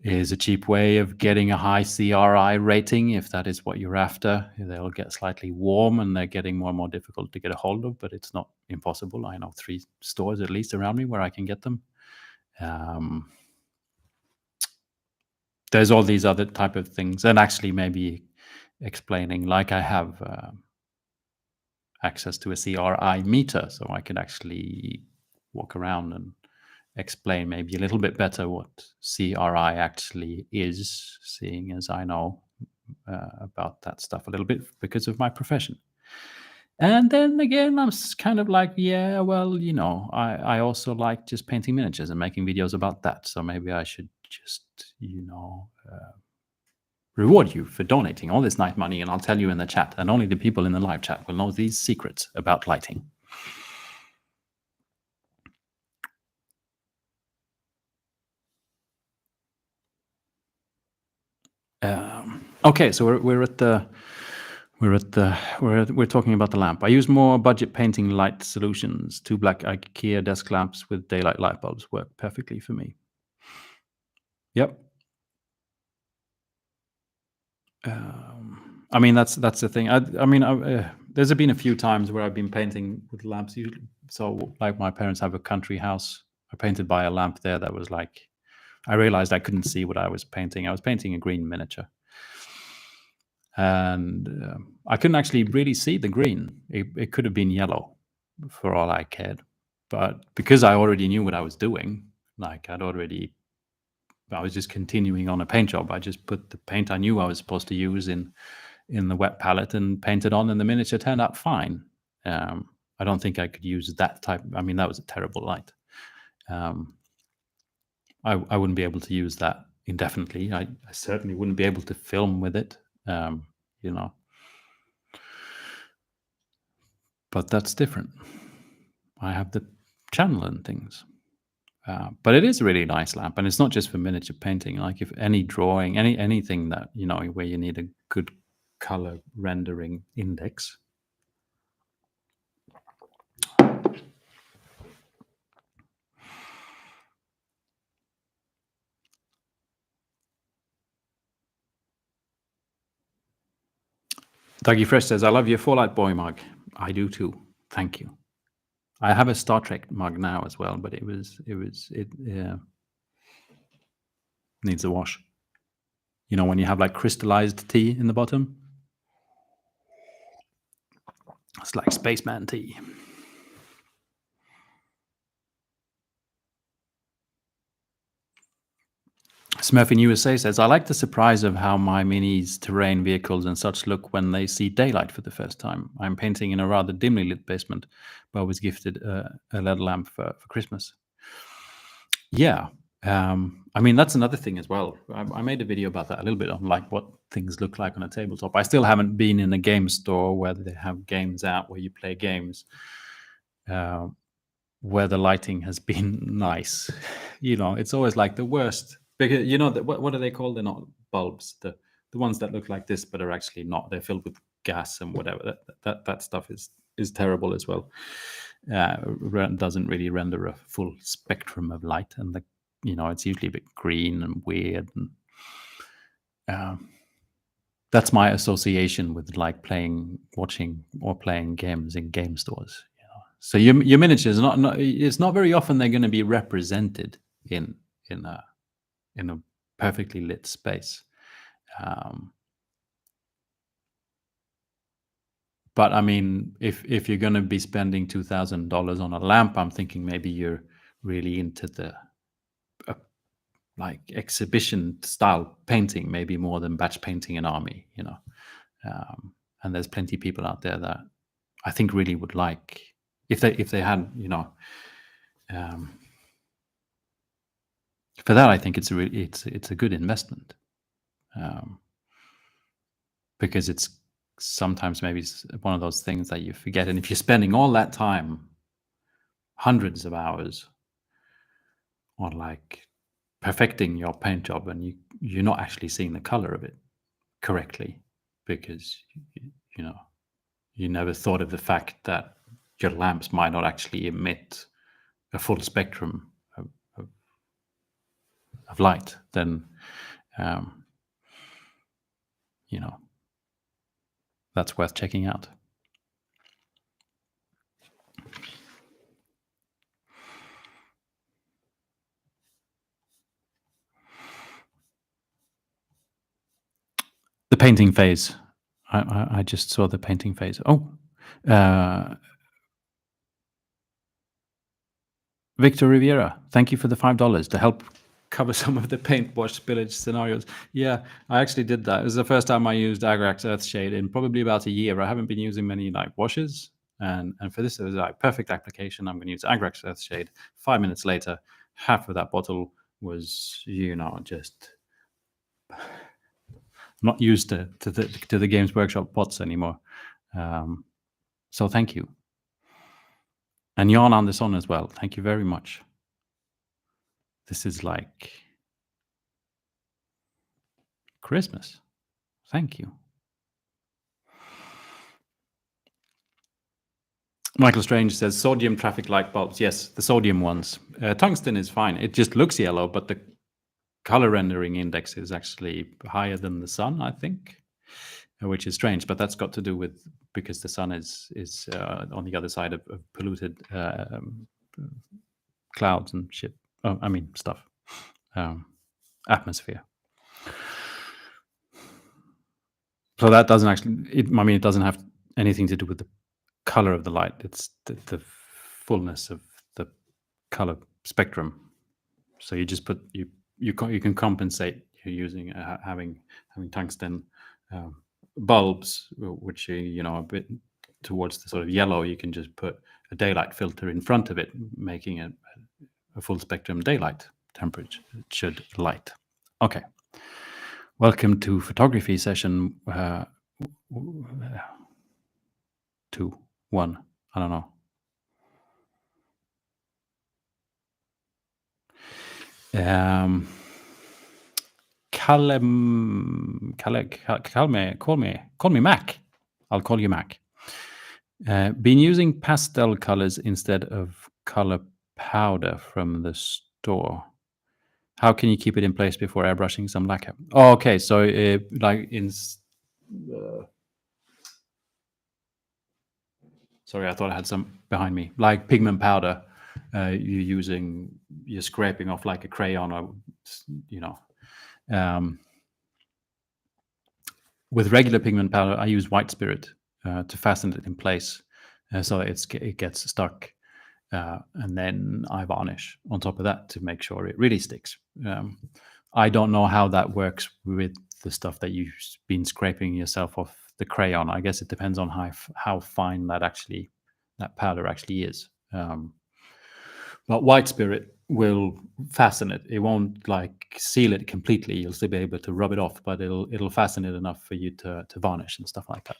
is a cheap way of getting a high CRI rating, if that is what you're after. They'll get slightly warm and they're getting more and more difficult to get a hold of, but it's not impossible. I know 3 stores at least around me where I can get them. There's all these other type of things, and actually maybe explaining, like I have access to a CRI meter, so I can actually walk around and explain maybe a little bit better what CRI actually is, seeing as I know about that stuff a little bit because of my profession. And then again, I'm kind of like, yeah, well, I also like just painting miniatures and making videos about that. So maybe I should just, reward you for donating all this nice money, and I'll tell you in the chat, and only the people in the live chat will know these secrets about lighting. Okay, so we're talking about the lamp. I use more budget painting light solutions. 2 black IKEA desk lamps with daylight light bulbs work perfectly for me. Yep. I mean, that's the thing. There's been a few times where I've been painting with lamps. So, like, my parents have a country house. I painted by a lamp there that was like, I realized I couldn't see what I was painting. I was painting a green miniature, and I couldn't actually really see the green. It could have been yellow, for all I cared. But because I already knew what I was doing, like I was just continuing on a paint job. I just put the paint I knew I was supposed to use in the wet palette and painted on, and the miniature turned out fine. I don't think I could use that type. I mean, that was a terrible light. I wouldn't be able to use that indefinitely. I certainly wouldn't be able to film with it, But that's different. I have the channel and things. But it is a really nice lamp, and it's not just for miniature painting. Like, if any drawing, anything that, where you need a good color rendering index. Dougie Fresh says, I love your Fallout Boy mug. I do too. Thank you. I have a Star Trek mug now as well, but it needs a wash. When you have like crystallized tea in the bottom? It's like spaceman tea. Smurf in USA says, I like the surprise of how my minis, terrain vehicles and such look when they see daylight for the first time. I'm painting in a rather dimly lit basement, but I was gifted a LED lamp for Christmas. Yeah. I mean, that's another thing as well. I made a video about that a little bit on like what things look like on a tabletop. I still haven't been in a game store where they have games out where you play games where the lighting has been nice. It's always like the worst. Because what are they called? They're not bulbs. The ones that look like this but are actually not. They're filled with gas and whatever. That stuff is terrible as well. Doesn't really render a full spectrum of light, and it's usually a bit green and weird. And that's my association with like watching or playing games in game stores. So your miniatures it's not very often they're going to be represented in a perfectly lit space. But I mean, if you're going to be spending $2,000 on a lamp, I'm thinking maybe you're really into the like exhibition style painting, maybe more than batch painting an army. And there's plenty of people out there that I think really would like, if they had, for that, I think it's a good investment, because it's sometimes maybe it's one of those things that you forget. And if you're spending all that time, hundreds of hours, on like perfecting your paint job, and you're not actually seeing the color of it correctly because you never thought of the fact that your lamps might not actually emit a full spectrum of light, then um, that's worth checking out. The painting phase. I just saw the painting phase. Oh, Victor Riviera, thank you for the $5 to help cover some of the paint wash spillage scenarios. Yeah, I actually did that. It was the first time I used Agrax Earthshade in probably about a year. I haven't been using many washes, and for this it was perfect application. I'm going to use Agrax Earthshade. 5 minutes later, half of that bottle was just not used to the Games Workshop pots anymore. So thank you. And Jan Andersson as well. Thank you very much. This is like Christmas. Thank you. Michael Strange says sodium traffic light bulbs. Yes, the sodium ones. Tungsten is fine. It just looks yellow, but the color rendering index is actually higher than the sun, I think, which is strange. But that's got to do with because the sun is on the other side of polluted clouds and shit. Oh, I mean stuff. Atmosphere. So that doesn't actually. It doesn't have anything to do with the color of the light. It's the fullness of the color spectrum. So you just put you can compensate. You're using having tungsten bulbs, which are a bit towards the sort of yellow. You can just put a daylight filter in front of it, making it a full spectrum daylight temperature light. Okay. Welcome to photography session 2, 1. I don't know. Call me Mac. I'll call you Mac. Been using pastel colors instead of color powder from the store. How can you keep it in place before airbrushing some lacquer? Oh, okay. So sorry, I thought I had some behind me. Like pigment powder, you're scraping off like a crayon, or with regular pigment powder, I use white spirit to fasten it in place, so it gets stuck, and then I varnish on top of that to make sure it really sticks. I don't know how that works with the stuff that you've been scraping yourself off the crayon. I guess it depends on how fine that powder actually is. But white spirit will fasten it. It won't seal it completely. You'll still be able to rub it off, but it'll fasten it enough for you to varnish and stuff like that.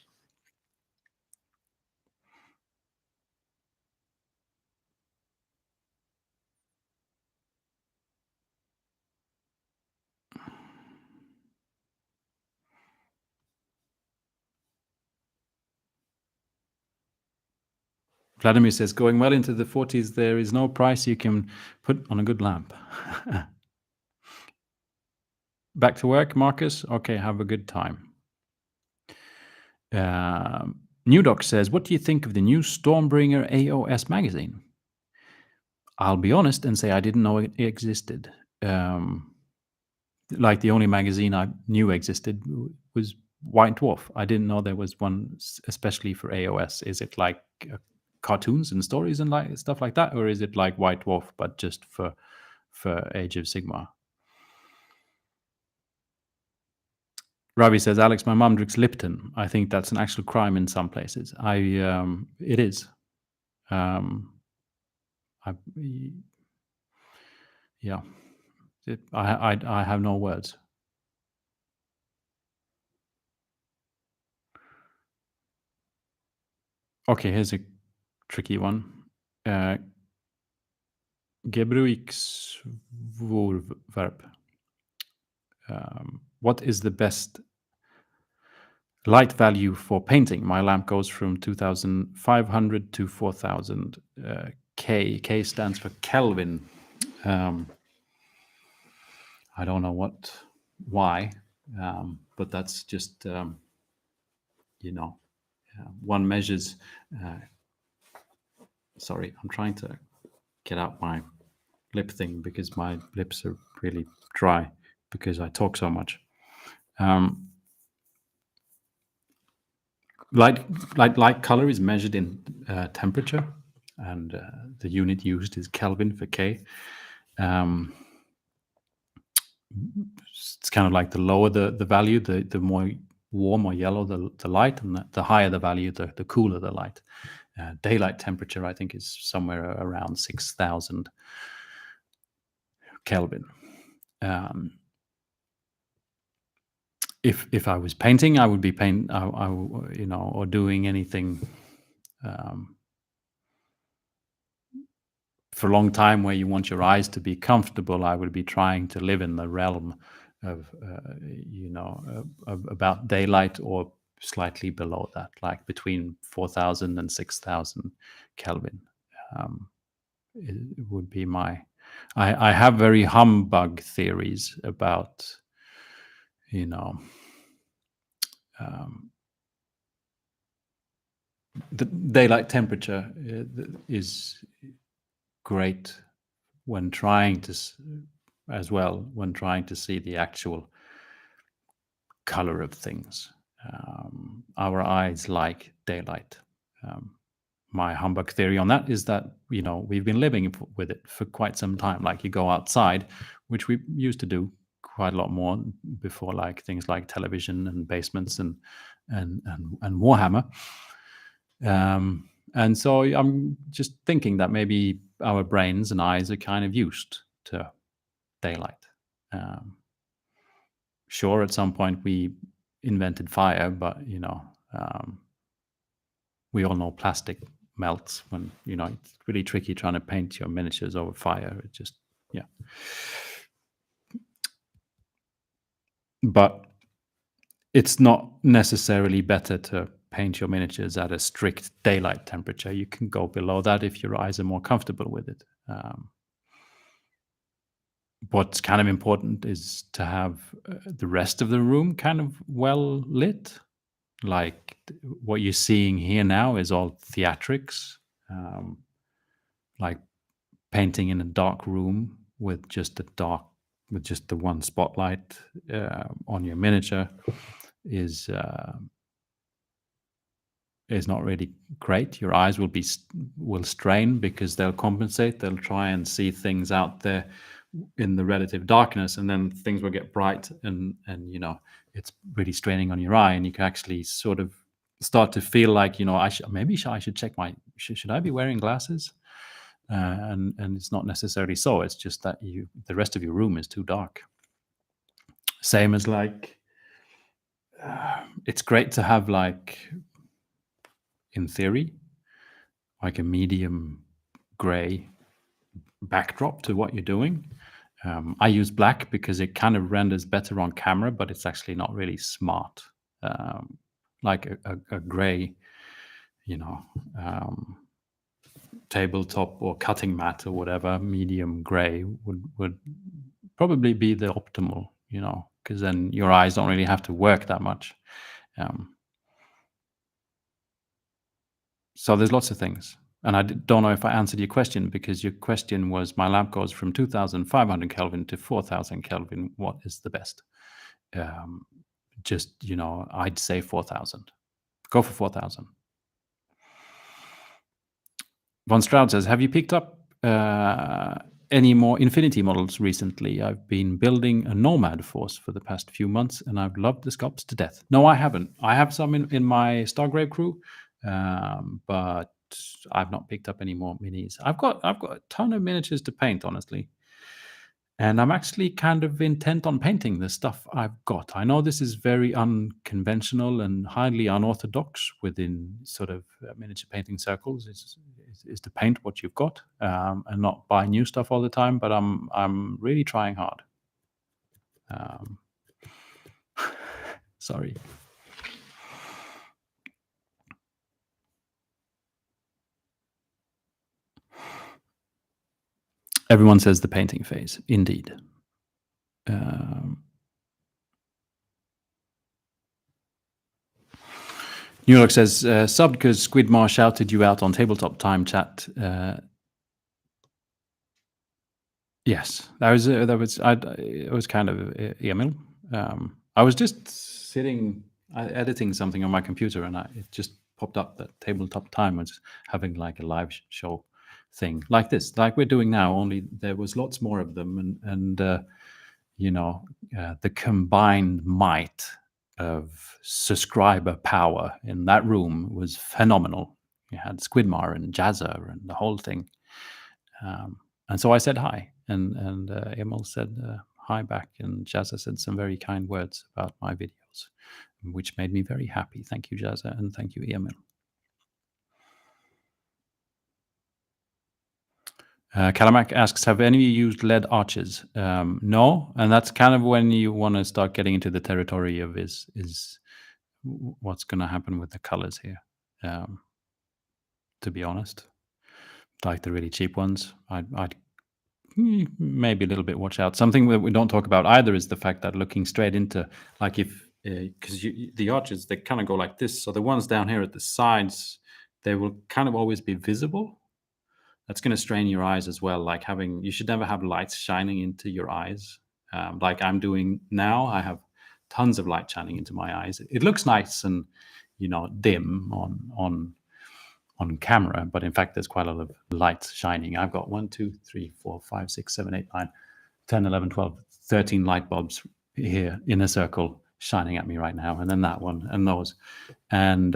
Vladimir says, going well into the 40s, there is no price you can put on a good lamp. Back to work, Marcus? Okay, have a good time. New Doc says, what do you think of the new Stormbringer AOS magazine? I'll be honest and say I didn't know it existed. The only magazine I knew existed was White Dwarf. I didn't know there was one especially for AOS. Is it like cartoons and stories and stuff like that, or is it like White Dwarf but just for Age of Sigmar? Ravi says, Alex, my mom drinks Lipton. I think that's an actual crime in some places. It is. Yeah. I have no words. Okay, here's a tricky one. Gebruiksvoorwerp. What is the best light value for painting? My lamp goes from 2,500 to 4,000 K. K stands for Kelvin. I don't know what why, but that's just one measures. Uh, Sorry, I'm trying to get out my lip thing because my lips are really dry because I talk so much. Um, light color is measured in temperature, and the unit used is Kelvin for K. Um, it's kind of like the lower the value, the more warm or yellow the light, and the higher the value, the cooler the light. Daylight temperature, I think, is somewhere around 6,000 Kelvin. Um, if I was painting, I would be or doing anything for a long time where you want your eyes to be comfortable. I would be trying to live in the realm of about daylight or slightly below that, like between 4,000 and 6,000 Kelvin. It would be my. I have very humbug theories about you know um, the daylight temperature is great when trying to as well when trying to see the actual color of things. Our eyes like daylight. Um, my humbug theory on that is that we've been living with it for quite some time. Like you go outside, which we used to do quite a lot more before, like things like television and basements and Warhammer. And so I'm just thinking that maybe our brains and eyes are kind of used to daylight. Um, sure, at some point we invented fire, but we all know plastic melts when it's really tricky trying to paint your miniatures over fire. It just yeah. But it's not necessarily better to paint your miniatures at a strict daylight temperature. You can go below that if your eyes are more comfortable with it. What's kind of important is to have the rest of the room kind of well lit. Like what you're seeing here now is all theatrics, like painting in a dark room with just the one spotlight on your miniature is not really great. Your eyes will strain because they'll compensate. They'll try and see things out there in the relative darkness, and then things will get bright, and it's really straining on your eye, and you can actually sort of start to feel like I should check should I be wearing glasses, and it's not necessarily so. It's just that the rest of your room is too dark. Same as like it's great to have, like, in theory, like a medium gray backdrop to what you're doing. I use black because it kind of renders better on camera, but it's actually not really smart. Like a gray, tabletop or cutting mat or whatever, medium gray would probably be the optimal, because then your eyes don't really have to work that much. So there's lots of things. And I don't know if I answered your question, because your question was, my lamp goes from 2,500 Kelvin to 4,000 Kelvin. What is the best? Just, I'd say 4,000. Go for 4,000. Von Stroud says, have you picked up any more Infinity models recently? I've been building a Nomad force for the past few months, and I've loved the sculpts to death. No, I haven't. I have some in my Stargrave crew, but I've not picked up any more minis. I've got a ton of miniatures to paint, honestly. And I'm actually kind of intent on painting the stuff I've got. I know this is very unconventional and highly unorthodox within sort of miniature painting circles. Is to paint what you've got, and not buy new stuff all the time. But I'm really trying hard. Sorry. Everyone says the painting phase. Indeed. New York says, subbed because Squidmar shouted you out on tabletop time chat. Yes, it was kind of Emil. I was just sitting editing something on my computer, and it just popped up that tabletop time was having like a live show thing like this, like we're doing now. Only there was lots more of them, and the combined might of subscriber power in that room was phenomenal. You had Squidmar and Jazza and the whole thing. And so I said hi, and Emil said hi back, and Jazza said some very kind words about my videos, which made me very happy. Thank you, Jazza, and thank you, Emil. Kalamac asks, have any of you used LED arches? No, and that's kind of when you want to start getting into the territory of is what's going to happen with the colors here. To be honest, like the really cheap ones, I'd maybe a little bit watch out. Something that we don't talk about either is the fact that looking straight into, like, if because the arches, they kind of go like this, so the ones down here at the sides, they will kind of always be visible. That's going to strain your eyes as well. Like you should never have lights shining into your eyes, like I'm doing now. I have tons of light shining into my eyes. It looks nice and dim on camera, but in fact there's quite a lot of light shining. I've got 1, 2, 3, 4, 5, 6, 7, 8, 9, 10, 11, 12, 13 light bulbs here in a circle shining at me right now, and then that one and those. And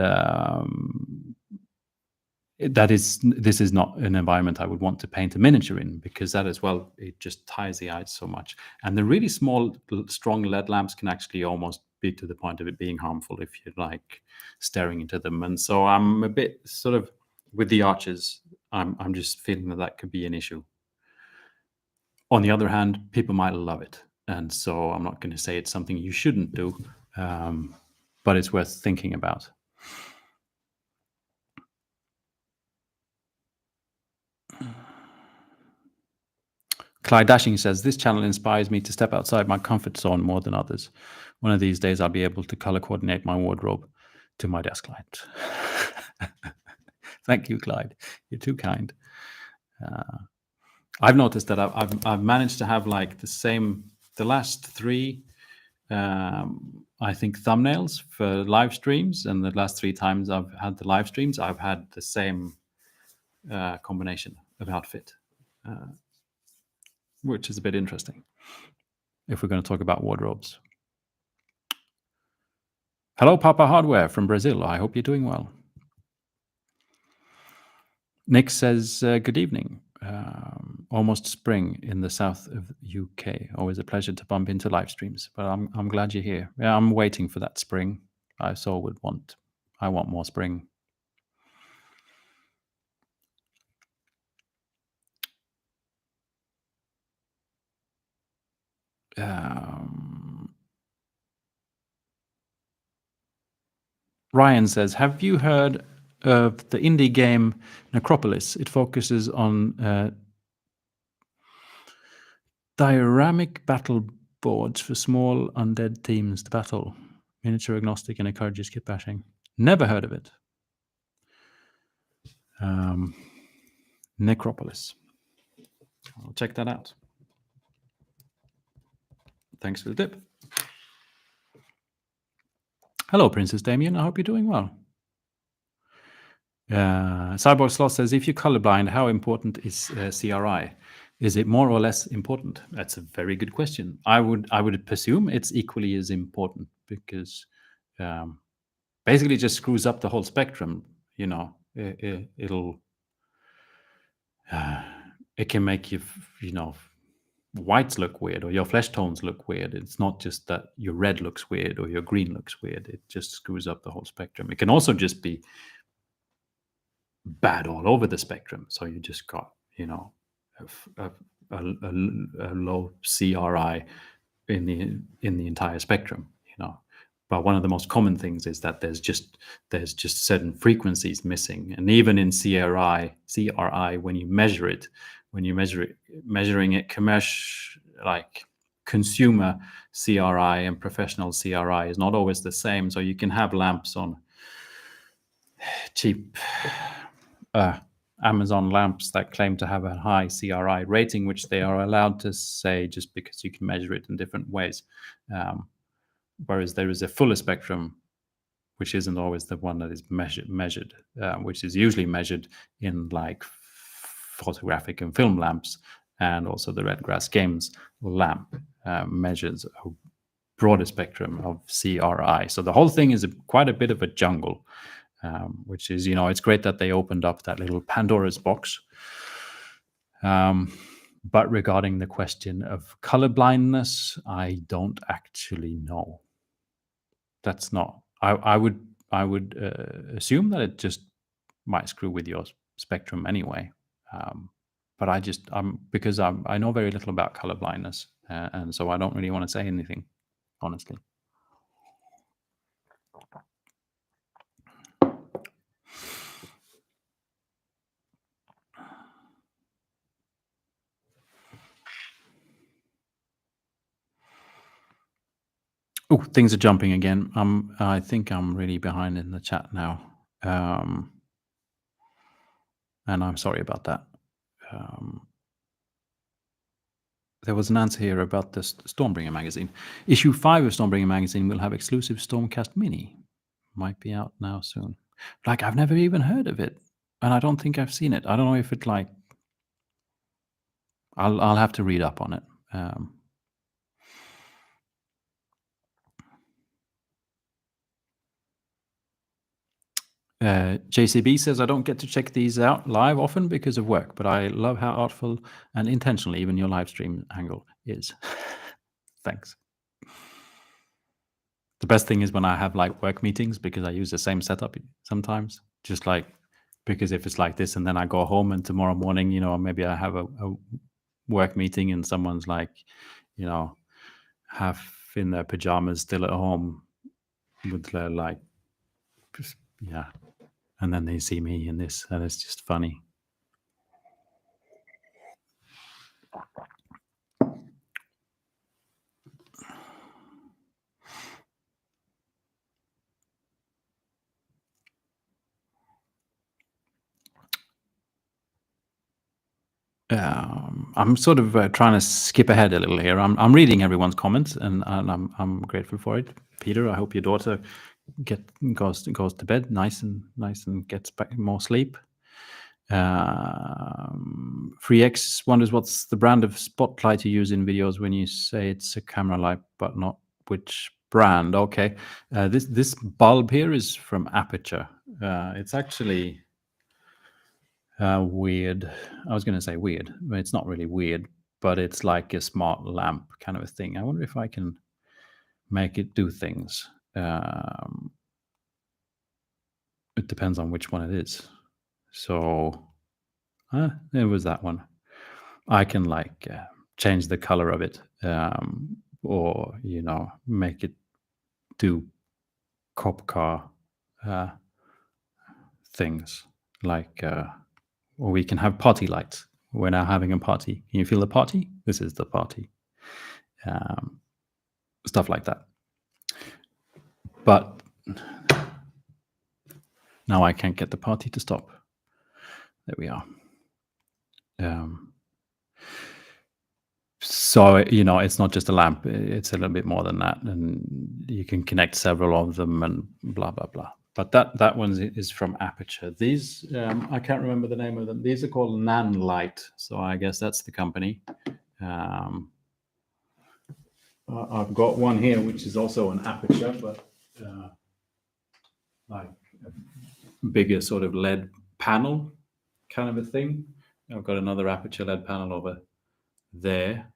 this is not an environment I would want to paint a miniature in, because that as well, it just ties the eyes so much. And the really small, strong LED lamps can actually almost be to the point of it being harmful if you're like staring into them. And so I'm a bit sort of with the arches, I'm just feeling that could be an issue. On the other hand, people might love it, and so I'm not going to say it's something you shouldn't do, but it's worth thinking about. Clyde Dashing says, this channel inspires me to step outside my comfort zone more than others. One of these days I'll be able to color coordinate my wardrobe to my desk light. Thank you, Clyde. You're too kind. I've noticed that I've managed to have like the last 3 I think thumbnails for live streams, and the last 3 times I've had the live streams, I've had the same combination of outfit, which is a bit interesting if we're going to talk about wardrobes. Hello, Papa Hardware from Brazil. I hope you're doing well. Nick says, good evening. Almost spring in the south of UK. Always a pleasure to bump into live streams, but I'm glad you're here. Yeah, I'm waiting for that spring. I want more spring. Ryan says, have you heard of the indie game Necropolis? It focuses on dioramic battle boards for small undead teams to battle. Miniature agnostic and encourages kit bashing. Never heard of it. Necropolis. I'll check that out. Thanks for the tip. Hello, Princess Damien. I hope you're doing well. Cyborg Sloth says, if you're colorblind, how important is CRI? Is it more or less important? That's a very good question. I would presume it's equally as important, because basically just screws up the whole spectrum. It can make whites look weird, or your flesh tones look weird. It's not just that your red looks weird or your green looks weird. It just screws up the whole spectrum. It can also just be bad all over the spectrum. So you just got, a low CRI in the entire spectrum, But one of the most common things is that there's just certain frequencies missing, and even in CRI, when you measure it, measuring it like consumer CRI and professional CRI is not always the same. So you can have lamps on cheap Amazon lamps that claim to have a high CRI rating, which they are allowed to say just because you can measure it in different ways. Whereas there is a fuller spectrum, which isn't always the one that is measured, which is usually measured in like photographic and film lamps, and also the Redgrass Games lamp measures a broader spectrum of CRI. So the whole thing is quite a bit of a jungle, which is, it's great that they opened up that little Pandora's box. But regarding the question of color blindness, I don't actually know. That's not. I would assume that it just might screw with your spectrum anyway. But because I know very little about color blindness, and so I don't really want to say anything, honestly. Oh, things are jumping again. I think I'm really behind in the chat now, and I'm sorry about that. There was an answer here about the Stormbringer magazine. Issue 5 of Stormbringer magazine will have exclusive Stormcast Mini. Might be out now soon. Like, I've never even heard of it, and I don't think I've seen it. I don't know if it like. I'll have to read up on it. JCB says, I don't get to check these out live often because of work, but I love how artful and intentional even your live stream angle is. Thanks. The best thing is when I have like work meetings, because I use the same setup sometimes, just like, because if it's like this and then I go home and tomorrow morning, maybe I have a work meeting and someone's like, half in their pajamas still at home with their like, yeah. And then they see me in this, and it's just funny. I'm sort of trying to skip ahead a little here. I'm reading everyone's comments, and I'm grateful for it. Peter, I hope your daughter goes to bed nice and gets back more sleep. FreeX wonders what's the brand of spotlight you use in videos when you say it's a camera light, but not which brand. Okay, this bulb here is from Aperture. It's actually weird. I was going to say weird, but it's not really weird, but it's like a smart lamp kind of a thing. I wonder if I can make it do things. It depends on which one it is. So it was that one. I can like change the color of it, or make it do cop car things, like or we can have party lights. We're now having a party. Can you feel the party? This is the party. Stuff like that. But now I can't get the party to stop. There we are. So, it's not just a lamp. It's a little bit more than that. And you can connect several of them and blah, blah, blah. But that one is from Aperture. These, I can't remember the name of them. These are called Nanlite. So I guess that's the company. I've got one here, which is also an Aperture, but like a bigger sort of LED panel kind of a thing. I've got another Aperture LED panel over there.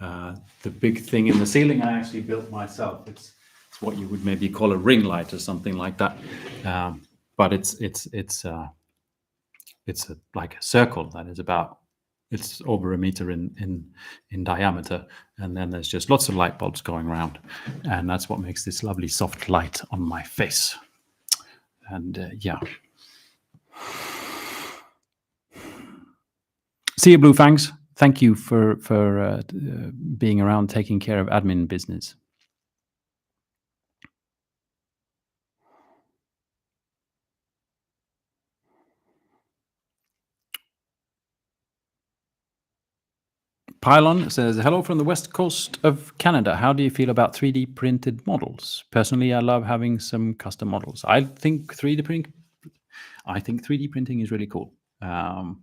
The big thing in the ceiling I actually built myself. It's what you would maybe call a ring light or something like that. But it's like a circle that is it's over a meter in diameter, and then there's just lots of light bulbs going around, and that's what makes this lovely soft light on my face. And yeah. See you, Blue Fangs. Thank you for being around, taking care of admin business. Pylon says, hello from the west coast of Canada. How do you feel about 3D printed models? Personally, I love having some custom models. I think 3D printing is really cool. I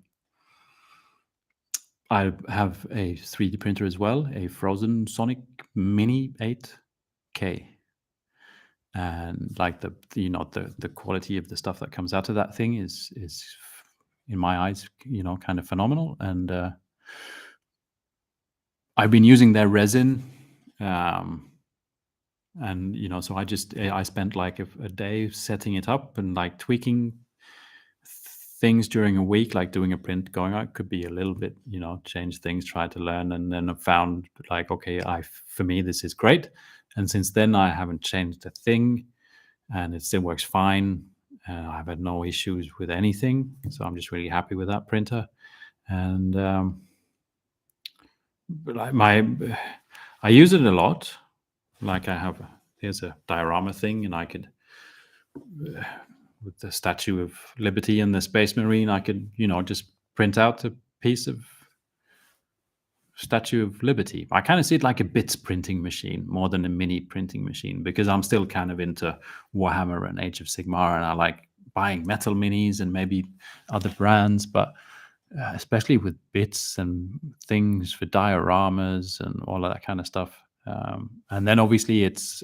have a 3D printer as well, a Frozen Sonic Mini 8K. And like the quality of the stuff that comes out of that thing is in my eyes, kind of phenomenal. And I've been using their resin, and so I spent like a day setting it up and like tweaking things during a week, like doing a print, going out could be a little bit, change things, try to learn, and then I found like, okay, for me this is great, and since then I haven't changed a thing, and it still works fine. I've had no issues with anything, so I'm just really happy with that printer. And but I use it a lot. Like here's a diorama thing, and I could, with the Statue of Liberty and the Space Marine, I could, just print out a piece of Statue of Liberty. I kind of see it like a bits printing machine more than a mini printing machine, because I'm still kind of into Warhammer and Age of Sigmar, and I like buying metal minis and maybe other brands, but especially with bits and things for dioramas and all of that kind of stuff. And then obviously it's,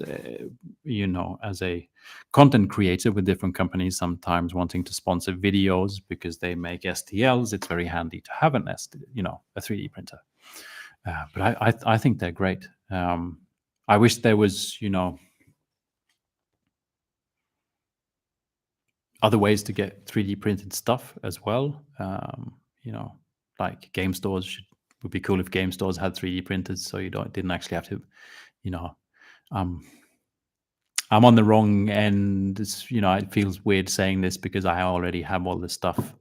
as a content creator with different companies, sometimes wanting to sponsor videos because they make STLs, it's very handy to have a 3D printer. But I think they're great. I wish there was, other ways to get 3D printed stuff as well. Like game stores would be cool if game stores had 3D printers, so you didn't actually have to, I'm on the wrong end. It feels weird saying this because I already have all this stuff,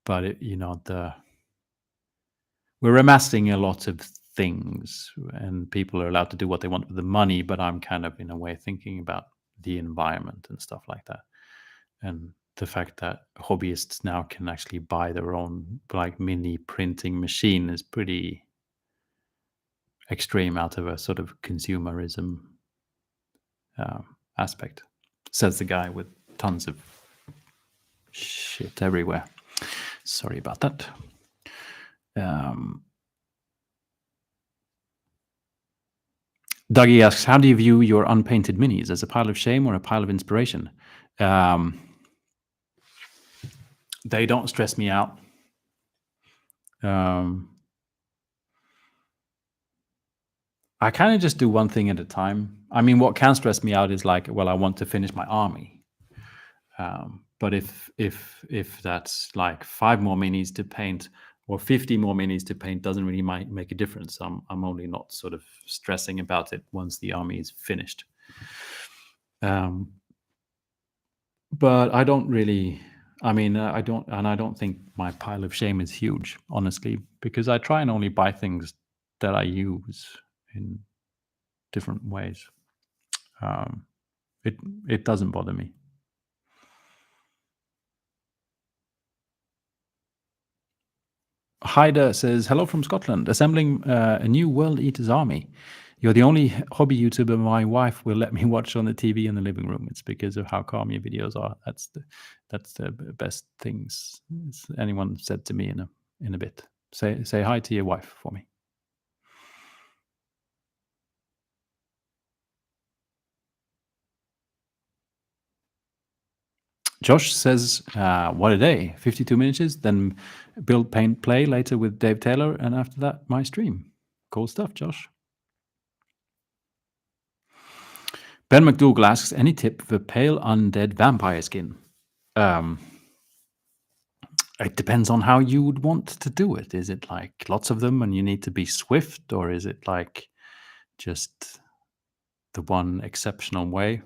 but we're amassing a lot of things, and people are allowed to do what they want with the money, but I'm kind of in a way thinking about the environment and stuff like that. And the fact that hobbyists now can actually buy their own like mini printing machine is pretty extreme out of a sort of consumerism aspect, says the guy with tons of shit everywhere. Sorry about that. Dougie asks, how do you view your unpainted minis? As a pile of shame or a pile of inspiration? They don't stress me out. I kind of just do one thing at a time. I mean, what can stress me out is like, well, I want to finish my army. But if that's like 5 more minis to paint or 50 more minis to paint, doesn't really make a difference. I'm only not sort of stressing about it once the army is finished. But I don't really, I don't think my pile of shame is huge, honestly, because I try and only buy things that I use in different ways. It doesn't bother me. Haida says, hello from Scotland, assembling a new World Eaters army. You're the only hobby YouTuber my wife will let me watch on the TV in the living room. It's because of how calm your videos are. That's the best things anyone said to me in a bit. Say hi to your wife for me. Josh says, what a day, 52 minutes, then build, paint, play later with Dave Taylor, and after that, my stream. Cool stuff, Josh. Ben McDougall asks, any tip for pale undead vampire skin? It depends on how you would want to do it. Is it like lots of them and you need to be swift, or is it like just the one exceptional way?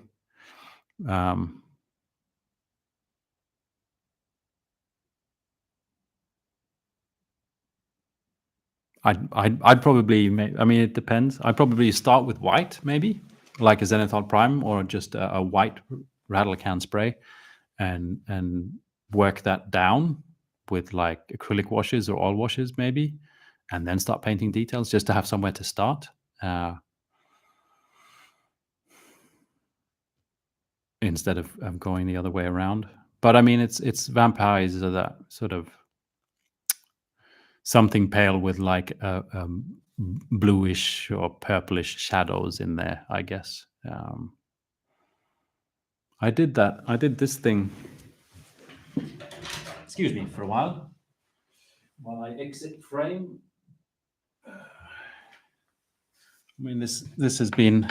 I'd probably, it depends. I'd probably start with white, maybe like a Zenithal Prime, or just a white rattle can spray, and work that down with like acrylic washes or oil washes maybe, and then start painting details just to have somewhere to start. Instead of going the other way around. But I mean, it's vampires are that sort of something pale with like a bluish or purplish shadows in there, I guess. I did that. I did this thing. Excuse me for a while I exit frame. I mean, this has been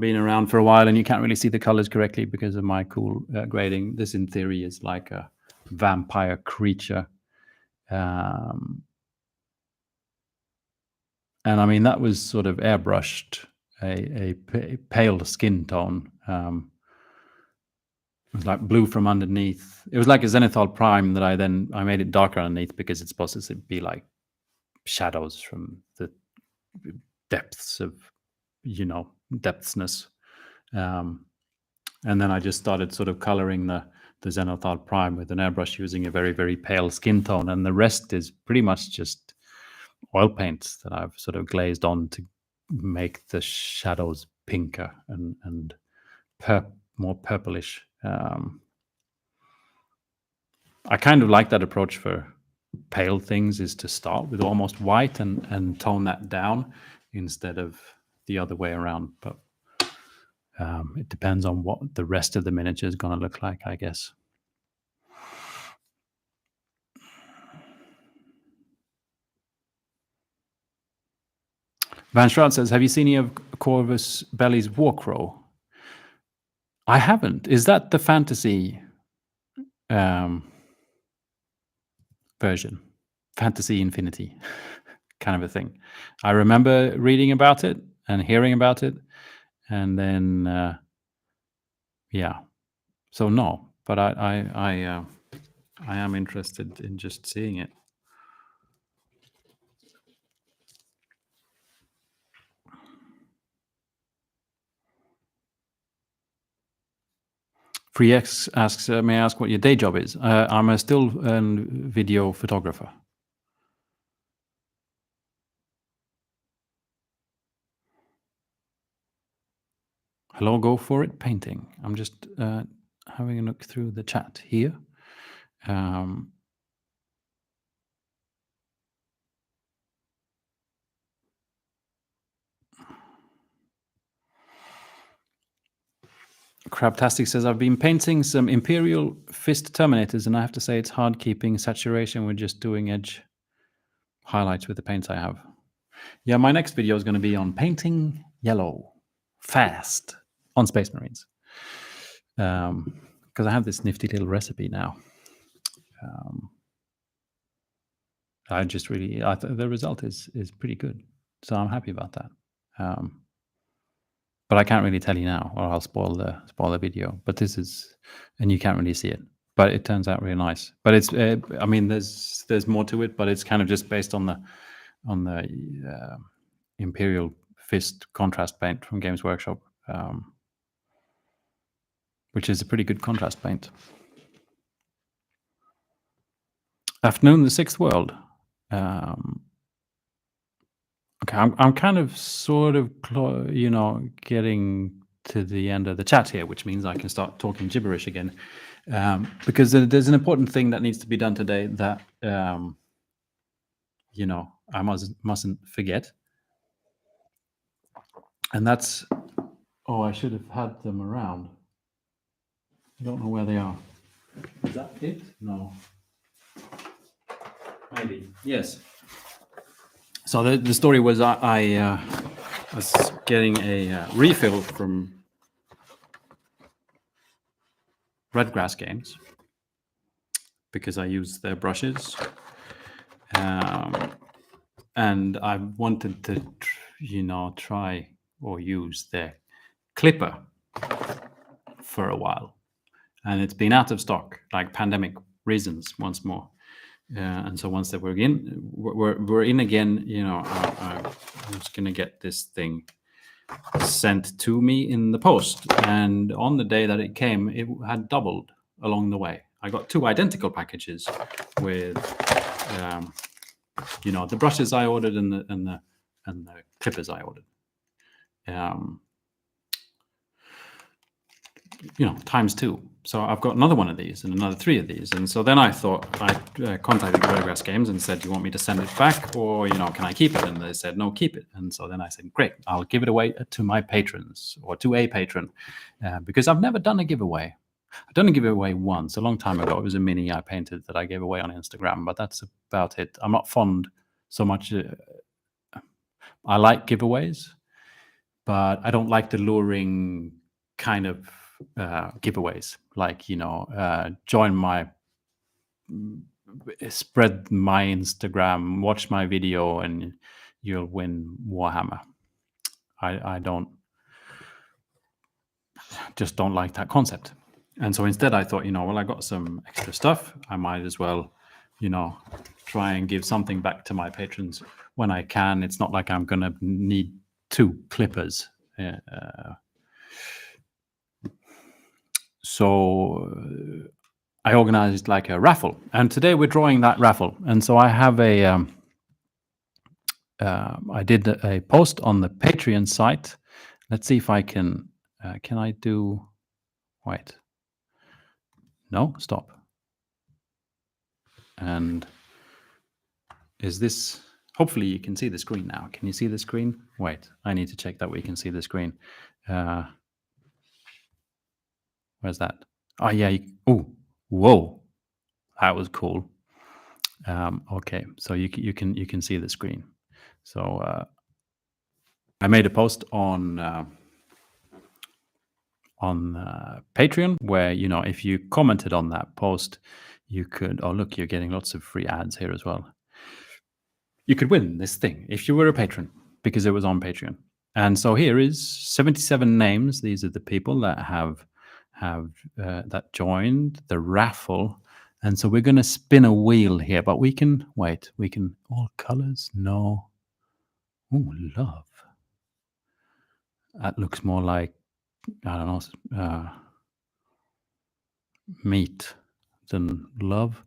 around for a while, and you can't really see the colors correctly because of my cool grading. This, in theory, is like a vampire creature. And I mean, that was sort of airbrushed, a pale skin tone. It was like blue from underneath. It was like a zenithal prime that I made it darker underneath because it's supposed to be like shadows from the depths of, depthness. And then I just started sort of coloring the zenithal prime with an airbrush using a very, very pale skin tone. And the rest is pretty much just oil paints that I've sort of glazed on to make the shadows pinker and more purplish. I kind of like that approach for pale things, is to start with almost white and tone that down instead of the other way around. But it depends on what the rest of the miniature is going to look like, I guess. Van Shroud says, have you seen any of Corvus Belli's Warcrow? I haven't. Is that the fantasy version? Fantasy Infinity kind of a thing. I remember reading about it and hearing about it. And then, yeah. So no, but I am interested in just seeing it. FreeX asks, may I ask what your day job is? I'm a still video photographer. Hello, go for it, painting. I'm just having a look through the chat here. Crabtastic says, I've been painting some Imperial Fist Terminators, and I have to say it's hard keeping saturation with just doing edge highlights with the paints I have. Yeah, my next video is going to be on painting yellow fast on Space Marines. Because I have this nifty little recipe now. I just really, the result is pretty good. So I'm happy about that. But I can't really tell you now, or I'll spoil the video. But this is, and you can't really see it. But it turns out really nice. But it's, I mean, there's more to it, but it's kind of just based on the Imperial Fist contrast paint from Games Workshop, which is a pretty good contrast paint. Afternoon, the Sixth World. Okay, I'm kind of sort of, getting to the end of the chat here, which means I can start talking gibberish again. Because there's an important thing that needs to be done today that, I mustn't forget. And that's, I should have had them around. I don't know where they are. Is that it? No. Maybe. Yes. So the story was I was getting a refill from Redgrass Games because I use their brushes, and I wanted to, try or use their clipper for a while, and it's been out of stock, like pandemic reasons once more. And so once they were in again, I was going to get this thing sent to me in the post. And on the day that it came, it had doubled along the way. I got 2 identical packages with the brushes I ordered and the clippers I ordered. Times 2. So I've got another one of these and another 3 of these. And so then I thought, I contacted Redgrass Games and said, do you want me to send it back, or, can I keep it? And they said, no, keep it. And so then I said, great, I'll give it away to my patrons, or to a patron, because I've never done a giveaway. I've done a giveaway once, a long time ago. It was a mini I painted that I gave away on Instagram, but that's about it. I'm not fond so much. I like giveaways, but I don't like the luring kind of giveaways, like join my, spread my Instagram, watch my video, and you'll win Warhammer. I just don't like that concept. And so instead I thought, well, I got some extra stuff, I might as well try and give something back to my patrons when I can. It's not like I'm gonna need 2 clippers. So I organized like a raffle, and today we're drawing that raffle. And so I have I did a post on the Patreon site. Let's see if I can I do, wait, no, stop. And is this, hopefully you can see the screen now. Can you see the screen? Wait, I need to check that we can see the screen. Where's that? Oh yeah, oh, whoa, that was cool. Okay, so you can see the screen. So I made a post on Patreon where if you commented on that post, you could. Oh look, you're getting lots of free ads here as well. You could win this thing if you were a patron, because it was on Patreon. And so here is 77 names. These are the people that have that joined the raffle. And so we're going to spin a wheel here, but we can wait. We can all colors. No. Oh, love. That looks more like, I don't know, meat than love.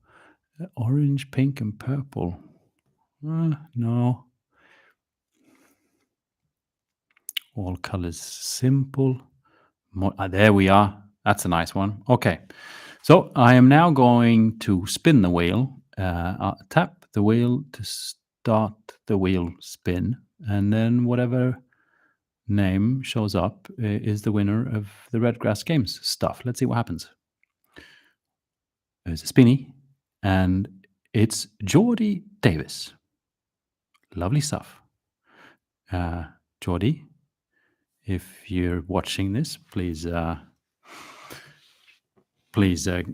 Orange, pink, and purple. No. All colors simple. There we are. That's a nice one. Okay. So I am now going to spin the wheel. I'll tap the wheel to start the wheel spin. And then whatever name shows up is the winner of the Redgrass Games stuff. Let's see what happens. There's a spinny, and it's Geordie Davis. Lovely stuff. Geordie, if you're watching this, please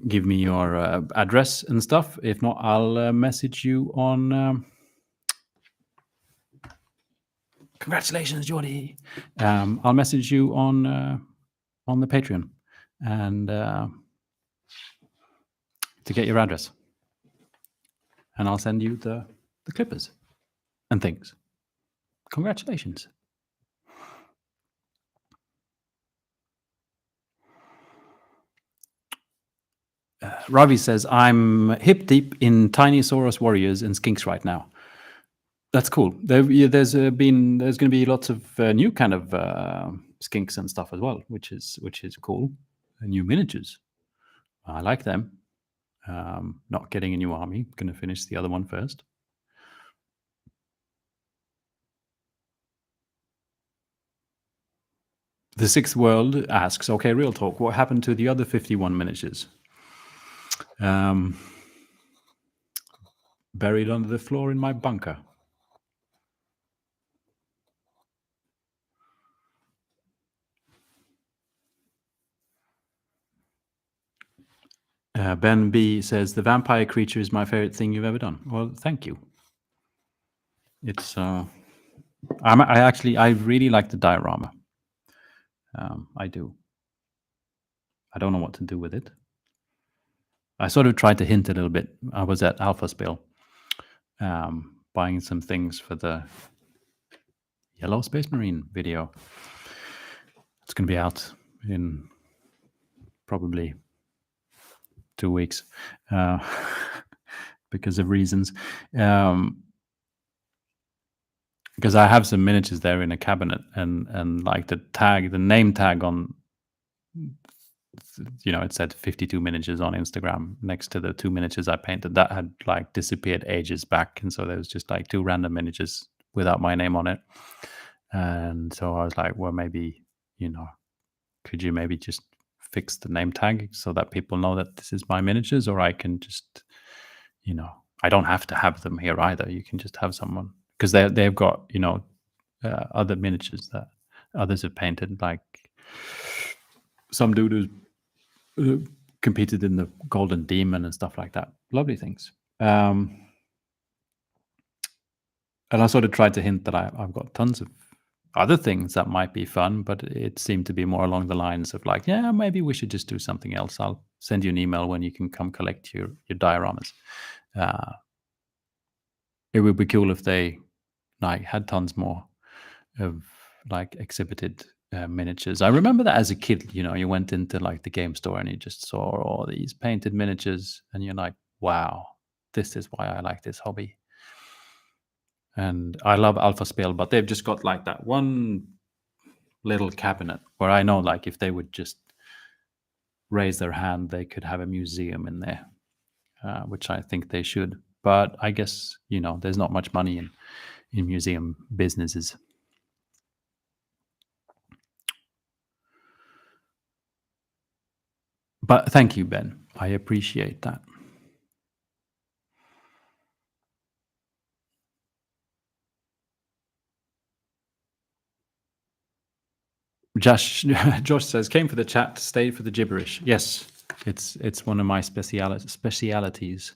give me your address and stuff. If not, I'll message you on. Congratulations, Geordie. I'll message you on the Patreon and to get your address, and I'll send you the clippers and things. Congratulations. Ravi says, I'm hip deep in Tiny-saurus warriors and skinks right now. That's cool. There's going to be lots of new kind of skinks and stuff as well, which is cool. New miniatures. I like them. Not getting a new army. Going to finish the other one first. The Sixth World asks, okay, real talk, what happened to the other 51 miniatures? Buried under the floor in my bunker. Ben B says, the vampire creature is my favorite thing you've ever done. Well, thank you. It's I really like the diorama. I do. I don't know what to do with it. I sort of tried to hint a little bit. I was at Alpha Spill buying some things for the Yellow Space Marine video. It's going to be out in probably 2 weeks because of reasons. because I have some miniatures there in a cabinet, and like the name tag on, it said 52 miniatures on Instagram next to the two miniatures I painted that had like disappeared ages back, and so there was just like two random miniatures without my name on it. And so I was like, well, maybe, could you maybe just fix the name tag so that people know that this is my miniatures, or I can just, you know, I don't have to have them here either. You can just have someone, because they've got, other miniatures that others have painted, like some dude who's competed in the Golden Demon and stuff like that. Lovely things. And I sort of tried to hint that I've got tons of other things that might be fun, but it seemed to be more along the lines of like, yeah, maybe we should just do something else. I'll send you an email when you can come collect your dioramas. It would be cool if they like had tons more of like exhibited miniatures. I remember that as a kid, you went into like the game store and you just saw all these painted miniatures, and you're like, wow, this is why I like this hobby. And I love Alpha Spell, but they've just got like that one little cabinet where I know, like, if they would just raise their hand, they could have a museum in there, which I think they should. But I guess, there's not much money in museum businesses. But thank you, Ben. I appreciate that. Josh says, came for the chat, stayed for the gibberish. Yes, it's one of my specialities.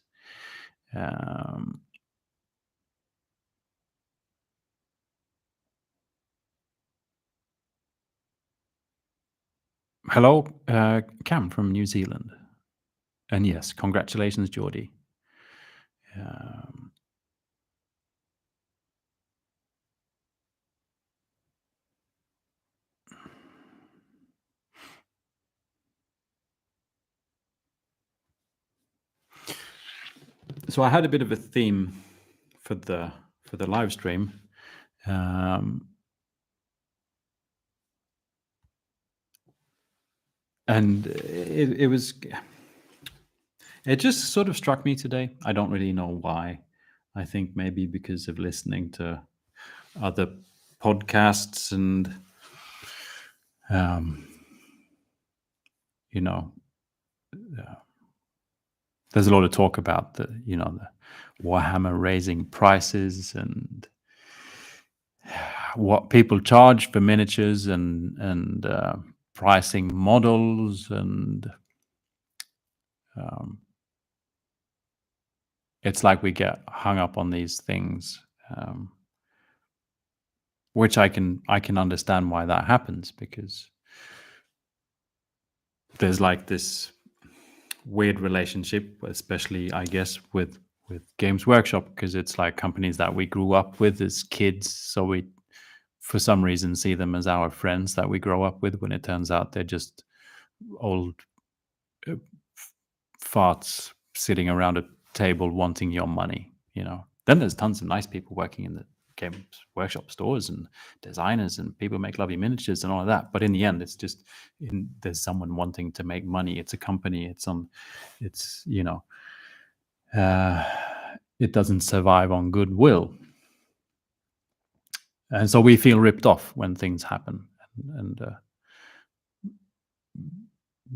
Hello, Cam from New Zealand. And yes, congratulations, Geordie. So I had a bit of a theme for the live stream. And it just sort of struck me today. I don't really know why. I think maybe because of listening to other podcasts and, there's a lot of talk about the Warhammer raising prices and what people charge for miniatures and pricing models, and it's like we get hung up on these things, which I can understand why that happens, because there's like this weird relationship, especially I guess with Games Workshop, because it's like companies that we grew up with as kids, so we for some reason see them as our friends that we grow up with, when it turns out they're just old farts sitting around a table wanting your money. Then there's tons of nice people working in the Games Workshop stores, and designers, and people make lovely miniatures and all of that, but in the end it's just there's someone wanting to make money. It's a company. It doesn't survive on goodwill, and so we feel ripped off when things happen, and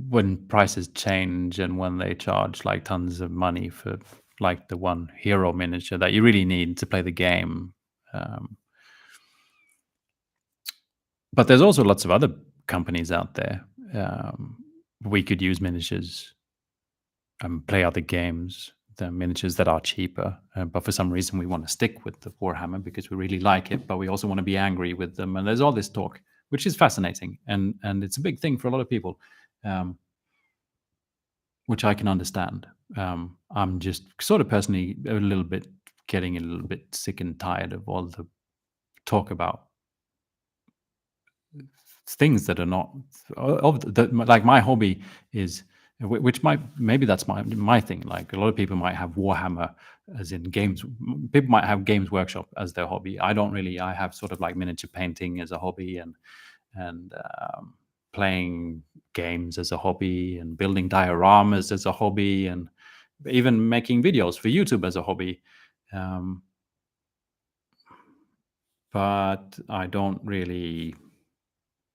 when prices change, and when they charge like tons of money for like the one hero miniature that you really need to play the game. But there's also lots of other companies out there. We could use miniatures and play other games, the miniatures that are cheaper. But for some reason, we want to stick with the Warhammer because we really like it, but we also want to be angry with them. And there's all this talk, which is fascinating. And it's a big thing for a lot of people, which I can understand. I'm just sort of personally getting a little bit sick and tired of all the talk about things that are not like my hobby is which maybe that's my thing. Like a lot of people might have Warhammer as in games. People might have Games Workshop as their hobby. I don't really. I have sort of like miniature painting as a hobby, and playing games as a hobby, and building dioramas as a hobby, and even making videos for YouTube as a hobby. But I don't really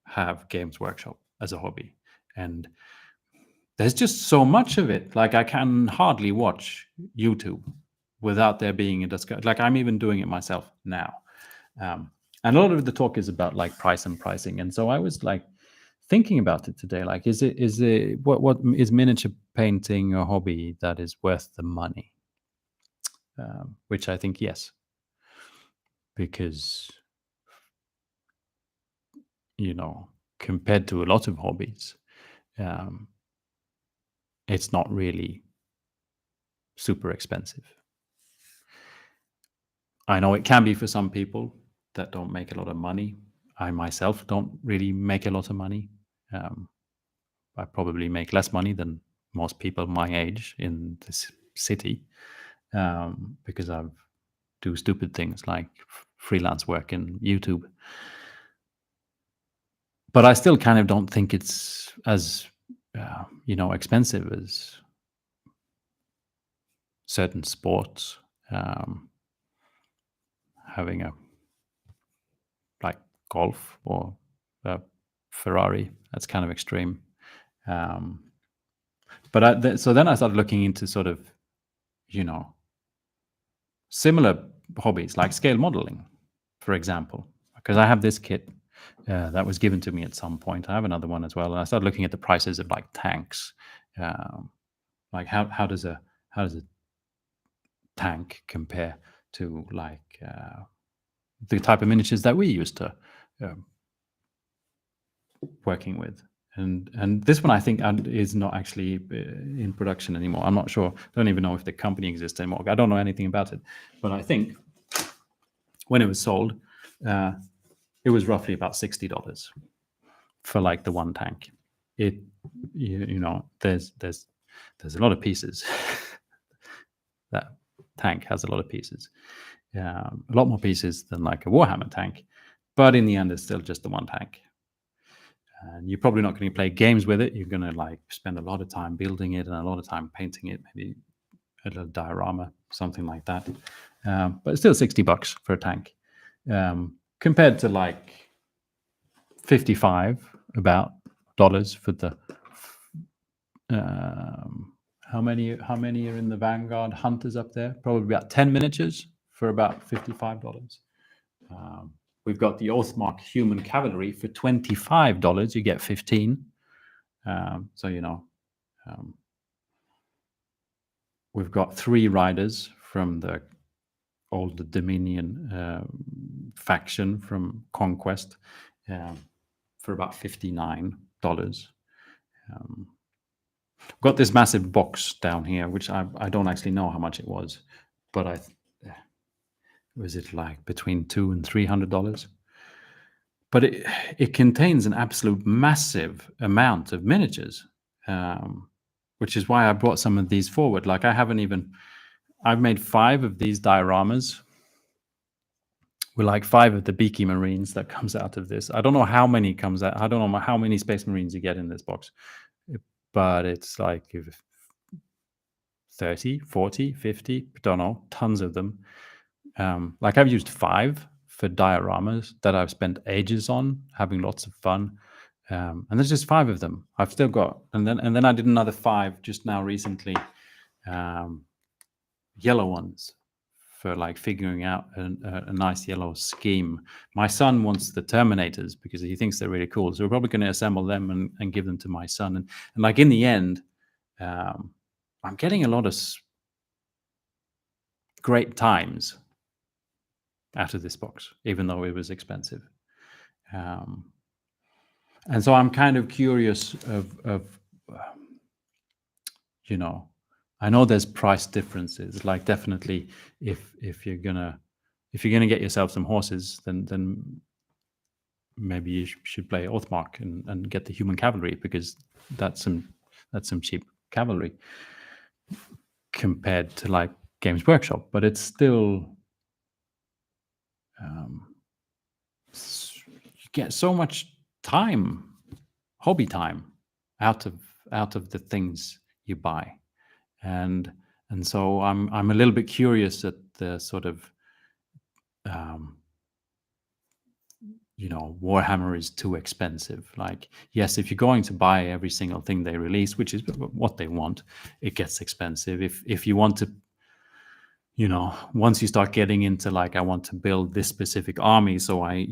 have Games Workshop as a hobby. And there's just so much of it. Like I can hardly watch YouTube without there being a discussion. Like I'm even doing it myself now. And a lot of the talk is about like price and pricing. And so I was like thinking about it today. Like, is it what is miniature painting a hobby that is worth the money? Which I think yes, because compared to a lot of hobbies, it's not really super expensive. I know it can be for some people that don't make a lot of money. I myself don't really make a lot of money. I probably make less money than most people my age in this city, because I do stupid things like freelance work in YouTube. But I still kind of don't think it's as expensive as certain sports. Having a like golf or a Ferrari, that's kind of extreme. But so then I started looking into sort of similar hobbies like scale modeling, for example, because I have this kit that was given to me at some point. I have another one as well, and I started looking at the prices of like tanks. Like how does a tank compare to like the type of miniatures that we used to working with? And this one I think is not actually in production anymore. I'm not sure. I don't even know if the company exists anymore. I don't know anything about it. But I think when it was sold, it was roughly about $60 for like the one tank. There's a lot of pieces. That tank has a lot of pieces. A lot more pieces than like a Warhammer tank. But in the end, it's still just the one tank. And you're probably not going to play games with it. You're going to like spend a lot of time building it and a lot of time painting it, maybe a little diorama, something like that. But it's still $60 for a tank, compared to like $55 for the. How many are in the Vanguard Hunters up there? Probably about 10 miniatures for about $55. We've got the Oathmark Human Cavalry for $25. You get 15. So we've got 3 riders from the old Dominion faction from Conquest for about $59. Got this massive box down here, which I don't actually know how much it was, but was it like between $200 and $300? But it contains an absolute massive amount of miniatures, which is why I brought some of these forward. Like I've made 5 of these dioramas with like 5 of the Beaky Marines that comes out of this. I don't know how many comes out. I don't know how many Space Marines you get in this box, but it's like 30, 40, 50, don't know, tons of them. Like I've used 5 for dioramas that I've spent ages on, having lots of fun. And there's just 5 of them. I've still got, and then I did another 5 just now recently, yellow ones for like figuring out a nice yellow scheme. My son wants the Terminators because he thinks they're really cool. So we're probably going to assemble them and give them to my son. And like in the end, I'm getting a lot of great times out of this box, even though it was expensive. And so I'm kind of curious of I know there's price differences. Like definitely, if you're gonna get yourself some horses, then maybe you should play Oathmark and get the Human Cavalry, because that's some cheap cavalry compared to like Games Workshop, but it's still you get so much time, hobby time, out of the things you buy, and so I'm a little bit curious at the sort of Warhammer is too expensive. Like, yes, if you're going to buy every single thing they release, which is what they want, it gets expensive. If you want to, once you start getting into like, I want to build this specific army, so I,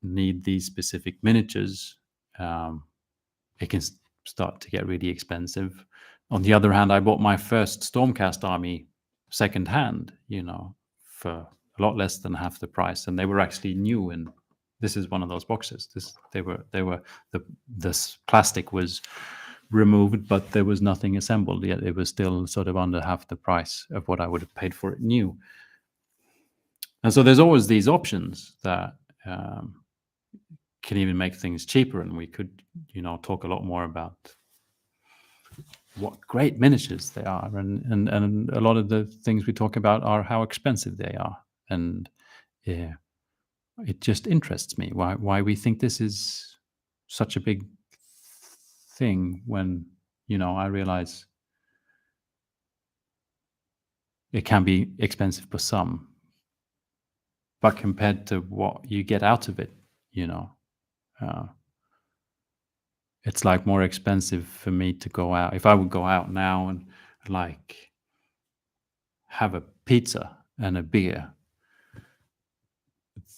need these specific miniatures, it can start to get really expensive. On the other hand, I bought my first Stormcast army secondhand, for a lot less than half the price, and they were actually new. And this is one of those boxes. This plastic was removed, but there was nothing assembled yet. It was still sort of under half the price of what I would have paid for it new. And so there's always these options that can even make things cheaper. And we could, talk a lot more about what great miniatures they are, and a lot of the things we talk about are how expensive they are. And yeah, it just interests me why we think this is such a big thing when I realize it can be expensive for some, but compared to what you get out of it, it's like more expensive for me to go out. If I would go out now and like have a pizza and a beer,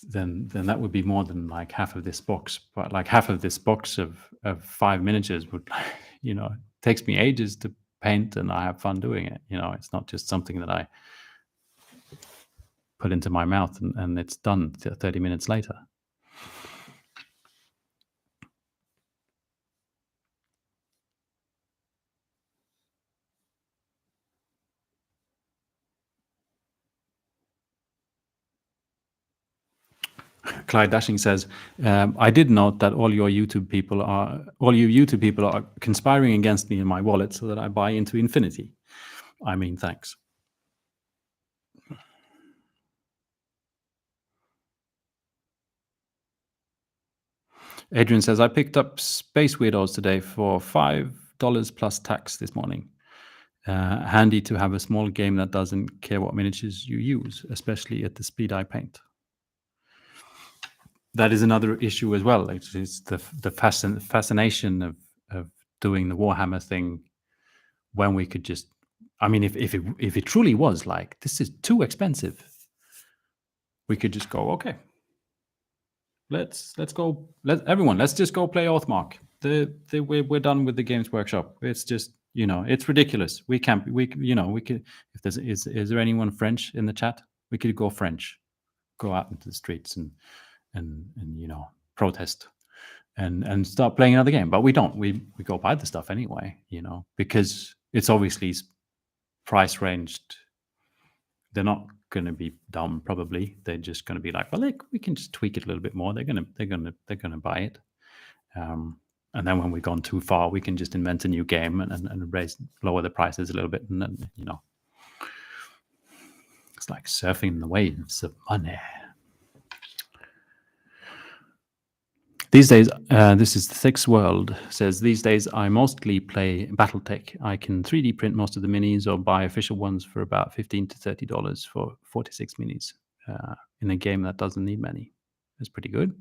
then that would be more than like half of this box. But like half of this box of 5 miniatures would, takes me ages to paint, and I have fun doing it. It's not just something that I put into my mouth and it's done 30 minutes later. Clyde Dashing says, I did note that all you YouTube people are conspiring against me in my wallet so that I buy into infinity. I mean, thanks. Adrian says, I picked up Space Weirdos today for $5 plus tax this morning. Handy to have a small game that doesn't care what miniatures you use, especially at the speed I paint. That is another issue as well. It's the fascination of doing the Warhammer thing when we could just, I mean, if it truly was like, this is too expensive, we could just go, okay, let's go, let's just go play Oathmark. We're done with the Games Workshop. It's just, it's ridiculous. We could, if there's, is there anyone French in the chat? We could go French, go out into the streets and protest and start playing another game. But we don't. We go buy the stuff anyway, because it's obviously price ranged. They're not going to be dumb. Probably they're just going to be like, well, we can just tweak it a little bit more. They're going to buy it. And then when we've gone too far, we can just invent a new game and lower the prices a little bit, and then it's like surfing the waves of money. These days, this is the Thick's World, says, these days I mostly play Battletech. I can 3D print most of the minis or buy official ones for about $15 to $30 for 46 minis in a game that doesn't need many. That's pretty good.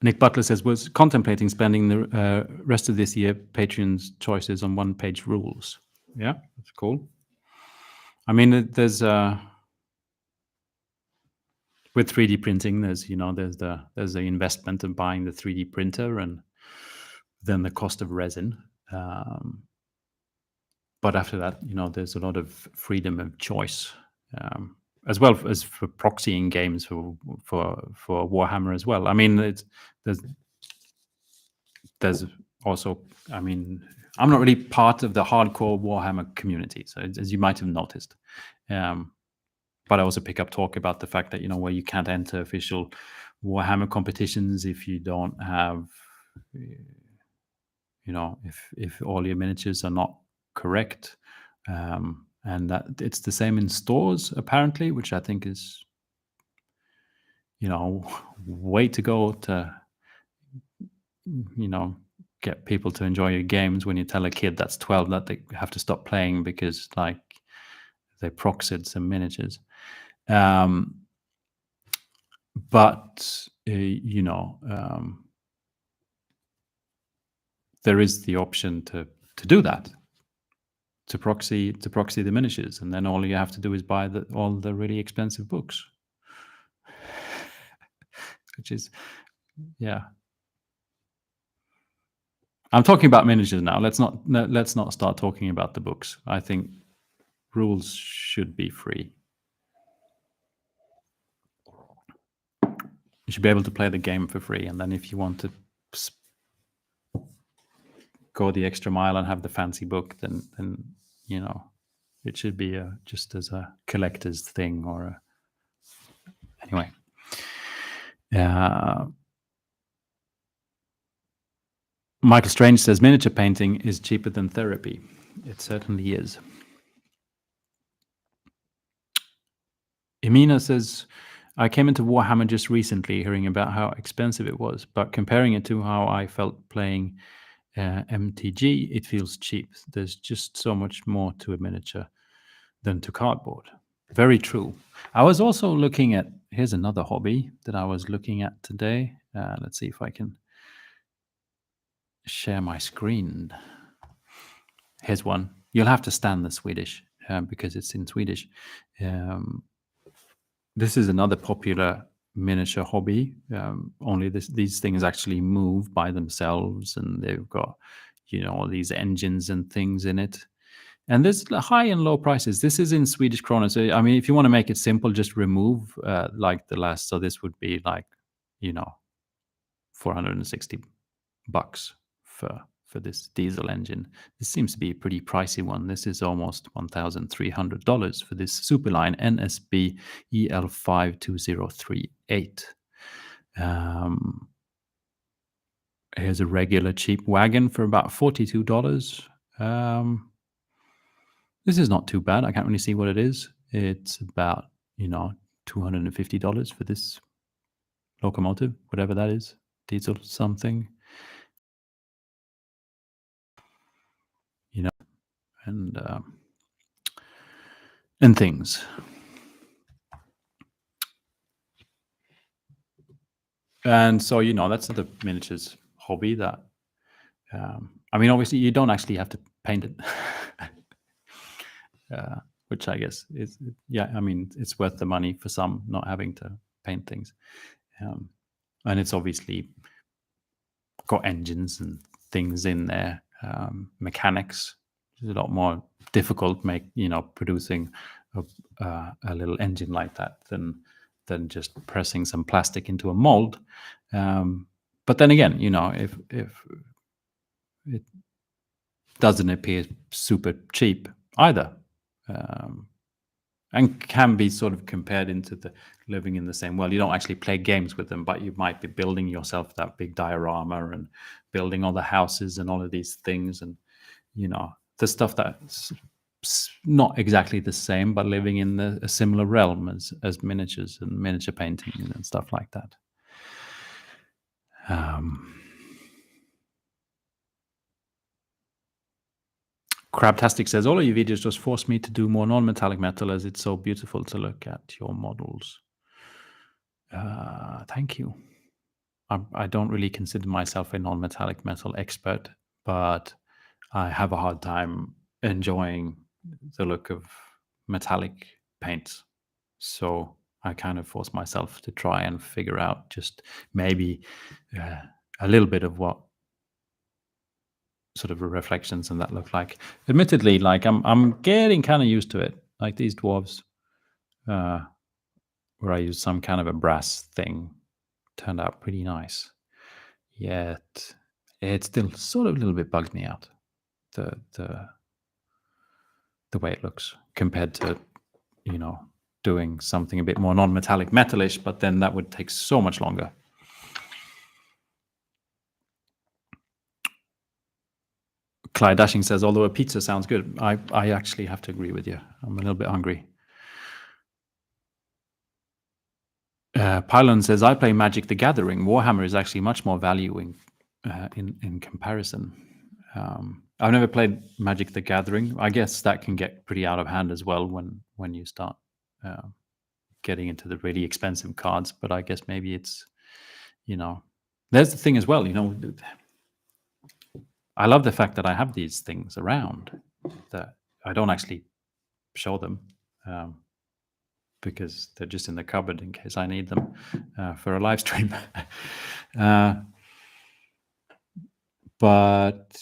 Nick Butler says, was contemplating spending the rest of this year Patreon's choices on one-page rules. Yeah, that's cool. I mean, there's... with 3D printing, there's the investment of buying the 3D printer and then the cost of resin. But after that, there's a lot of freedom of choice, as well as for proxying games for Warhammer as well. I mean, there's also, I mean, I'm not really part of the hardcore Warhammer community, so as you might have noticed. But I also pick up talk about the fact that, where you can't enter official Warhammer competitions if you don't have if all your miniatures are not correct, and that it's the same in stores apparently, which I think is way to go to get people to enjoy your games when you tell a kid that's 12 that they have to stop playing because like they proxied some miniatures. But there is the option to do that, to proxy the miniatures, and then all you have to do is buy all the really expensive books, which is I'm talking about miniatures now. Let's not start talking about the books. I think rules should be free. You should be able to play the game for free, and then if you want to go the extra mile and have the fancy book, then it should be just as a collector's thing or anyway. Michael Strange says miniature painting is cheaper than therapy. It certainly is. Emina says, I came into Warhammer just recently, hearing about how expensive it was, but comparing it to how I felt playing MTG, it feels cheap. There's just so much more to a miniature than to cardboard. Very true. I was also looking at, here's another hobby that I was looking at today. Let's see if I can share my screen. Here's one. You'll have to stand the Swedish because it's in Swedish. This is another popular miniature hobby. Only these things actually move by themselves, and they've got all these engines and things in it. And there's high and low prices. This is in Swedish krona. So I mean, if you want to make it simple, just remove like the last. So this would be like $460 for this diesel engine. This seems to be a pretty pricey one. This is almost $1,300 for this Superline NSB EL52038. Here's a regular cheap wagon for about $42. This is not too bad. I can't really see what it is. It's about $250 for this locomotive, whatever that is, diesel something. And things. And so, that's the miniatures hobby that, I mean, obviously you don't actually have to paint it, which I guess is, I mean, it's worth the money for some not having to paint things. And it's obviously got engines and things in there, mechanics. It's a lot more difficult producing a little engine like that than just pressing some plastic into a mold. But then again, if it doesn't appear super cheap either, and can be sort of compared into the living in the same world. You don't actually play games with them, but you might be building yourself that big diorama and building all the houses and all of these things, and the stuff that's not exactly the same, but living in a similar realm as miniatures and miniature painting and stuff like that. Crabtastic says, all of your videos just force me to do more non-metallic metal as it's so beautiful to look at your models. Thank you. I don't really consider myself a non-metallic metal expert, but I have a hard time enjoying the look of metallic paints. So I kind of force myself to try and figure out just maybe a little bit of what sort of reflections and that look like. Admittedly, like I'm getting kind of used to it. Like these dwarves, where I used some kind of a brass thing, turned out pretty nice. Yet it still sort of a little bit bugs me out, the way it looks compared to doing something a bit more non-metallic metalish, but then that would take so much longer. Clyde Dashing says, although a pizza sounds good, I actually have to agree with you. I'm a little bit hungry. Pylon says, I play Magic the Gathering. Warhammer is actually much more valuing in comparison. I've never played Magic the Gathering. I guess that can get pretty out of hand as well when you start uh, getting into the really expensive cards. But I guess maybe it's, there's the thing as well. I love the fact that I have these things around that I don't actually show them. Because they're just in the cupboard in case I need them for a live stream. But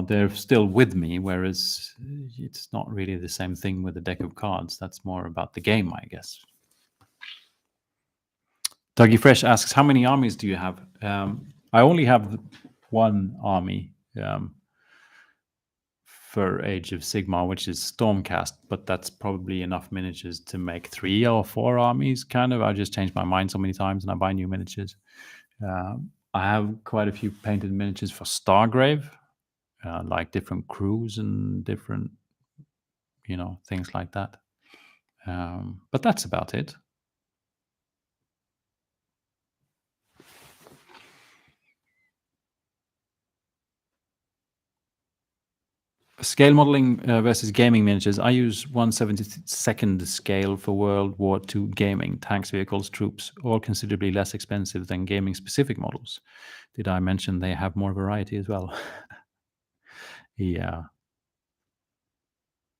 they're still with me, whereas it's not really the same thing with a deck of cards. That's more about the game, I guess. Dougie Fresh asks, how many armies do you have? I only have one army for Age of Sigmar, which is Stormcast, but that's probably enough miniatures to make 3 or 4 armies, kind of. I just change my mind so many times and I buy new miniatures. I have quite a few painted miniatures for Stargrave, like different crews and different, things like that. But that's about it. Scale modeling versus gaming miniatures. I use 1/72nd scale for World War II gaming, tanks, vehicles, troops, all considerably less expensive than gaming specific models. Did I mention they have more variety as well? Yeah.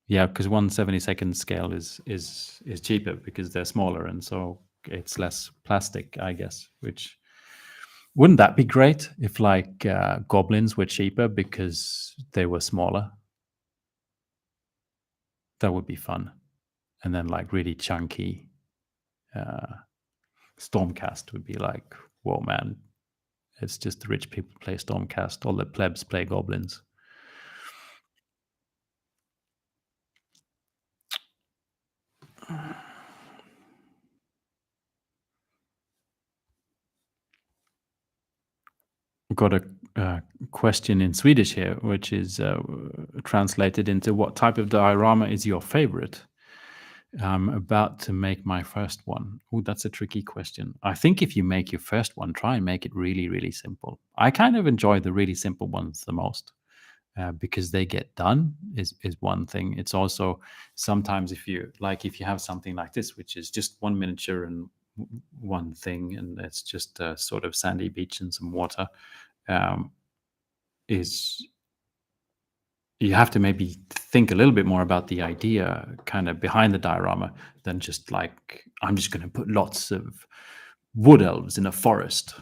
Yeah, because 1/72nd scale is cheaper because they're smaller, and so it's less plastic, I guess. Which wouldn't that be great if like goblins were cheaper because they were smaller? That would be fun. And then like really chunky Stormcast would be like, whoa, man, it's just the rich people play Stormcast, all the plebs play goblins. We've got a question in Swedish here, which is translated into, what type of diorama is your favorite? I'm about to make my first one. Oh, that's a tricky question. I think if you make your first one, try and make it really, really simple. I kind of enjoy the really simple ones the most. Because they get done is one thing. It's also sometimes if you have something like this, which is just one miniature and one thing, and it's just a sort of sandy beach and some water, is you have to maybe think a little bit more about the idea kind of behind the diorama than just like, I'm just going to put lots of wood elves in a forest.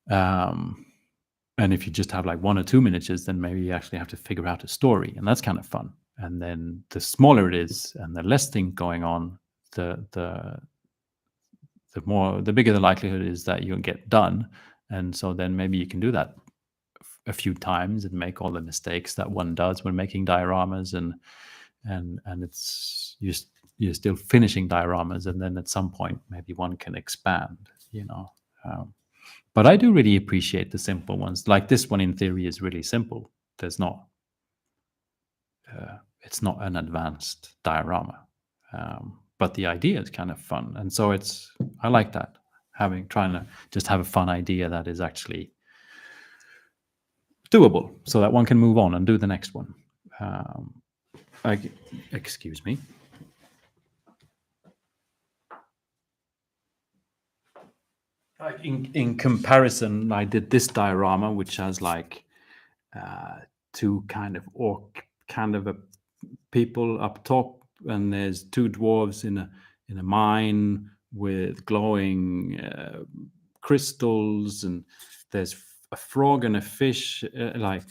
And if you just have like 1 or 2 miniatures, then maybe you actually have to figure out a story, and that's kind of fun. And then the smaller it is, and the less things going on, the bigger the likelihood is that you'll get done. And so then maybe you can do that a few times and make all the mistakes that one does when making dioramas, and it's you're still finishing dioramas, and then at some point maybe one can expand. But I do really appreciate the simple ones. Like this one, in theory, is really simple. There's not, it's not an advanced diorama, but the idea is kind of fun, and so I like that, trying to just have a fun idea that is actually doable, so that one can move on and do the next one. Excuse me. In comparison, I did this diorama, which has like 2 kind of orc kind of a people up top, and there's 2 dwarves in a mine with glowing crystals, and there's a frog and a fish. Like,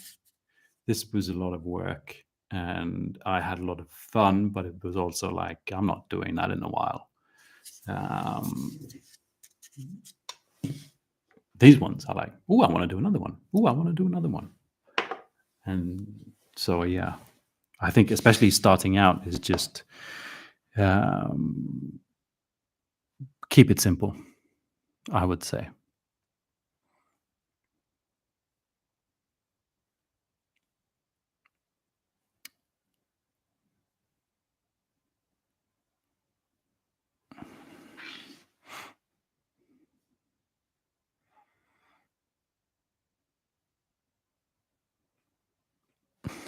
this was a lot of work, and I had a lot of fun, but it was also like, I'm not doing that in a while. These ones are like, oh, I want to do another one. Oh, I want to do another one. And so, yeah, I think especially starting out is just keep it simple, I would say.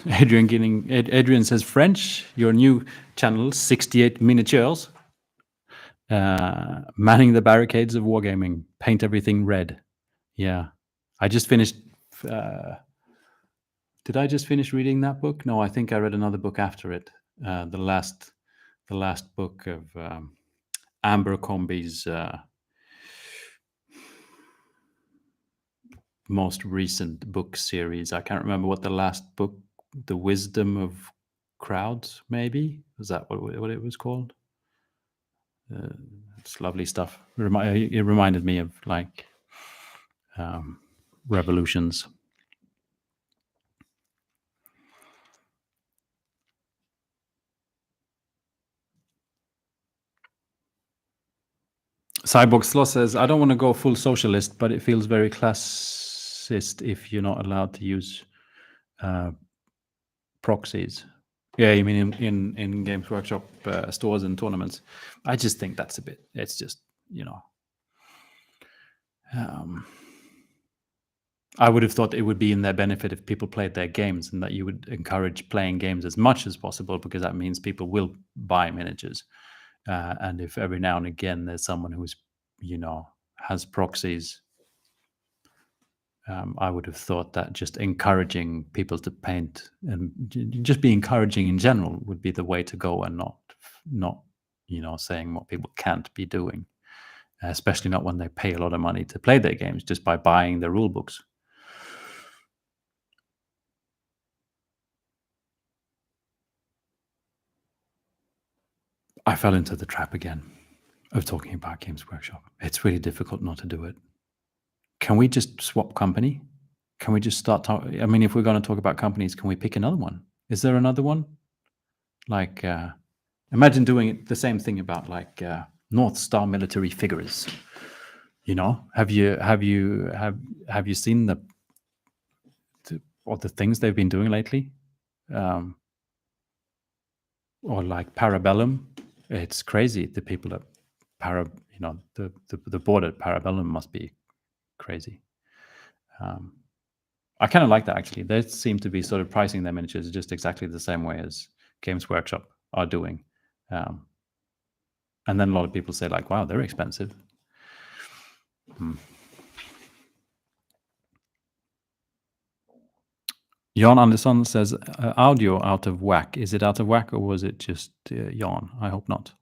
Adrian says French. Your new channel, 68 miniatures. Manning the barricades of wargaming. Paint everything red. Yeah, I just finished. Did I just finish reading that book? No, I think I read another book after it. The last book of Abercrombie's most recent book series. I can't remember what the last book, The Wisdom of Crowds, maybe? Was that what it was called? It's lovely stuff. It reminded me of like revolutions. Cyborg Sloth says, I don't want to go full socialist, but it feels very classist if you're not allowed to use proxies. Yeah, you mean in Games Workshop stores and tournaments? I just think that's a bit. It's just I would have thought it would be in their benefit if people played their games, and that you would encourage playing games as much as possible, because that means people will buy miniatures. And if every now and again there's someone who's has proxies, I would have thought that just encouraging people to paint and just be encouraging in general would be the way to go, and not saying what people can't be doing, especially not when they pay a lot of money to play their games just by buying the rule books. I fell into the trap again of talking about Games Workshop. It's really difficult not to do it. Can we just swap company? Can we just start talking? I mean, if we're going to talk about companies, can we pick another one? Is there another one? Like, imagine doing the same thing about like North Star military figures. Have you seen the things they've been doing lately? Or like Parabellum? It's crazy. The people at the board at Parabellum must be crazy. I kind of like that, actually. They seem to be sort of pricing their miniatures just exactly the same way as Games Workshop are doing. And then a lot of people say like, wow, they're expensive. Jan Andersson says, audio out of whack. Is it out of whack, or was it just Jan? I hope not.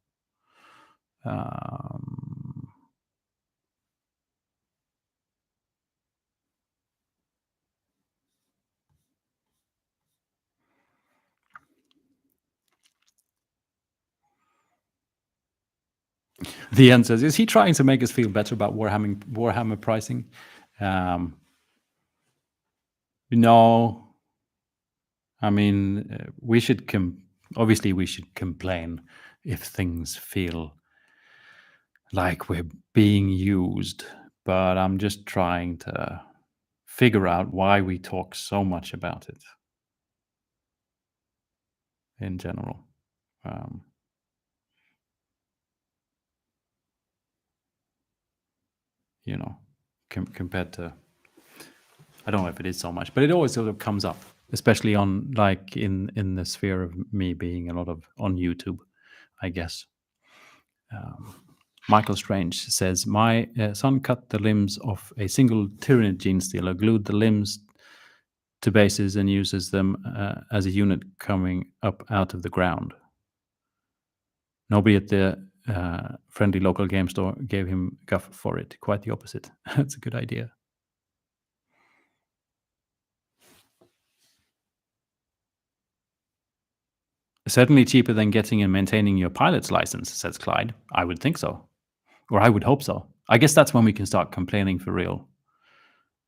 The end says, is he trying to make us feel better about Warhammer pricing? No. I mean, we should obviously we should complain if things feel like we're being used, but I'm just trying to figure out why we talk so much about it in general. Compared to, I don't know if it is so much, but it always sort of comes up, especially on like in the sphere of me being a lot of on YouTube, I guess. Michael Strange says, my son cut the limbs of a single Tyranid gene stealer, glued the limbs to bases, and uses them as a unit coming up out of the ground. Nobody at the friendly local game store gave him guff for it. Quite the opposite. That's a good idea. Certainly cheaper than getting and maintaining your pilot's license, says Clyde. I would think so. Or I would hope so. I guess that's when we can start complaining for real.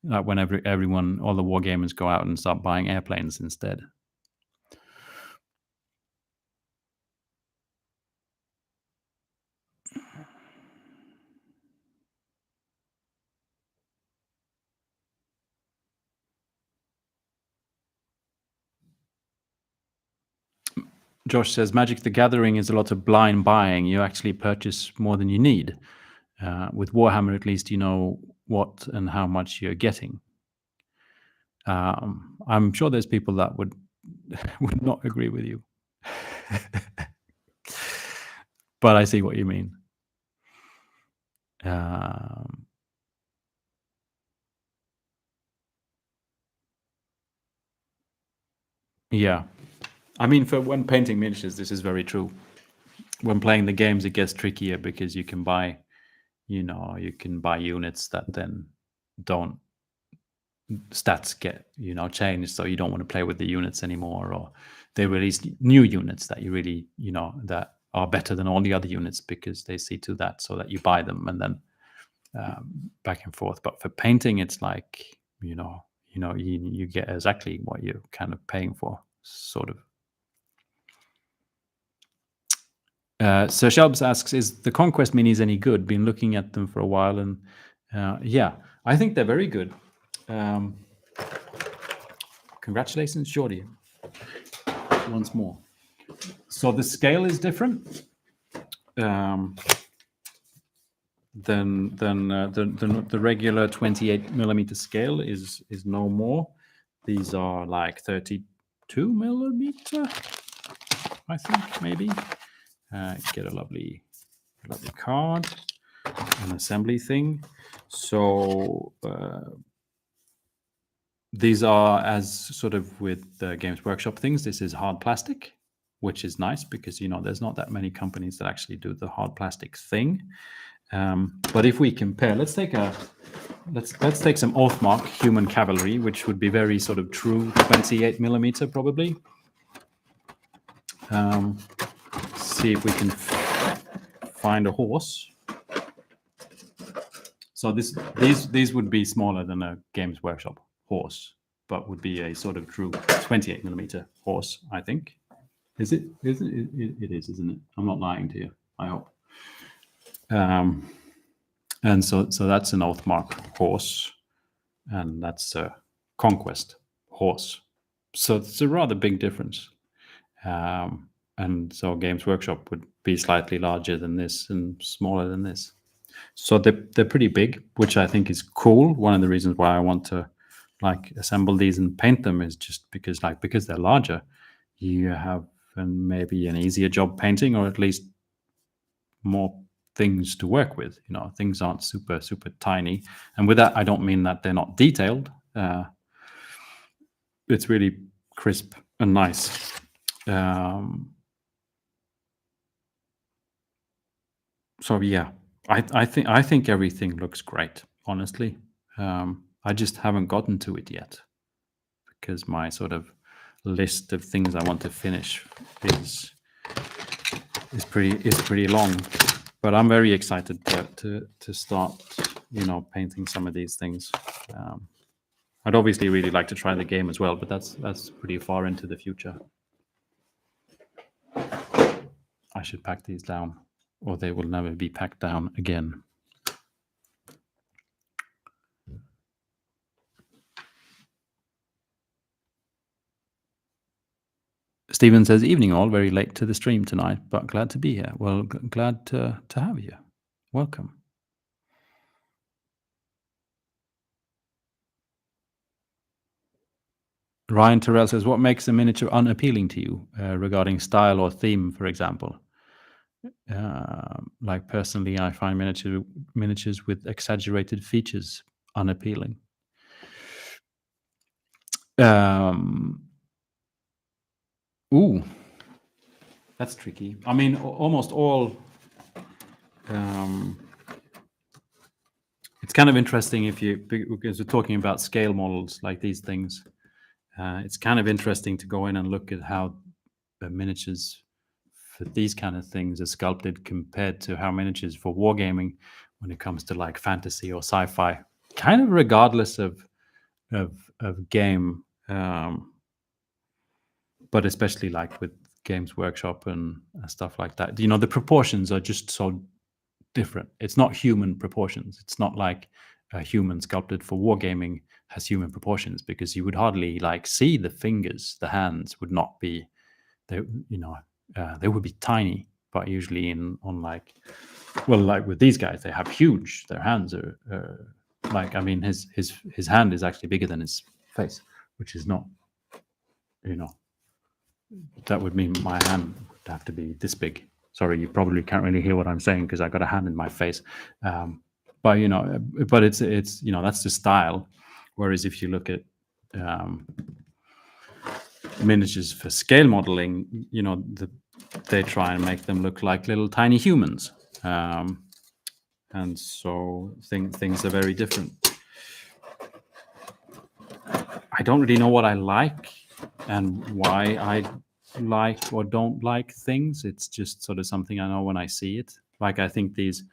Like when everyone, all the war gamers go out and start buying airplanes instead. Josh says, Magic the Gathering is a lot of blind buying. You actually purchase more than you need. With Warhammer, at least you know what and how much you're getting. I'm sure there's people that would would not agree with you. But I see what you mean. Um, yeah. I mean, for when painting miniatures, this is very true. When playing the games, it gets trickier because you can buy, you can buy units that then don't stats get changed, so you don't want to play with the units anymore, or they release new units that you really that are better than all the other units because they see to that, so that you buy them and then back and forth. But for painting, it's like you get exactly what you're kind of paying for, sort of. So Shelbs asks, is the Conquest minis any good? Been looking at them for a while, and yeah, I think they're very good. Congratulations, Jordi, once more. So the scale is different than the regular 28mm scale is no more. These are like 32mm, I think, maybe. Get a lovely card, an assembly thing. So these are, as sort of with the Games Workshop things, this is hard plastic, which is nice because there's not that many companies that actually do the hard plastic thing. But if we compare, let's take some Oathmark Human Cavalry, which would be very sort of true 28mm probably. See if we can find a horse. So these would be smaller than a Games Workshop horse, but would be a sort of true 28mm horse, I think. Is it? It is, isn't it? I'm not lying to you, I hope. And so that's an Oathmark horse, and that's a Conquest horse. So it's a rather big difference. And so Games Workshop would be slightly larger than this and smaller than this. So they're pretty big, which I think is cool. One of the reasons why I want to assemble these and paint them is just because they're larger, you have maybe an easier job painting, or at least more things to work with. Things aren't super tiny, and with that I don't mean that they're not detailed. It's really crisp and nice. So yeah, I think everything looks great, honestly. I just haven't gotten to it yet because my sort of list of things I want to finish is pretty long. But I'm very excited to start, painting some of these things. I'd obviously really like to try the game as well, but that's pretty far into the future. I should pack these down, or they will never be packed down again. Stephen says, evening all, very late to the stream tonight, but glad to be here. Well, glad to have you. Welcome. Ryan Terrell says, what makes a miniature unappealing to you regarding style or theme, for example? Like personally, I find miniatures with exaggerated features unappealing. Ooh, that's tricky. I mean, almost all. It's kind of interesting because we're talking about scale models like these things. It's kind of interesting to go in and look at how the miniatures for these kind of things are sculpted compared to how miniatures for wargaming when it comes to like fantasy or sci-fi, kind of regardless of game, but especially like with Games Workshop and stuff like that. The proportions are just so different. It's not human proportions. It's not like a human sculpted for wargaming has human proportions, because you would hardly see the fingers. The hands would not be, they would be tiny. But usually like with these guys, they have huge. Their hands are his hand is actually bigger than his face, which is not that would mean my hand would have to be this big. Sorry, you probably can't really hear what I'm saying because I got a hand in my face. But but it's that's the style. Whereas if you look at um, miniatures for scale modeling, they try and make them look like little tiny humans, and so things are very different. I don't really know what I like and why I like or don't like things. It's just sort of something I know when I see it. Like I think these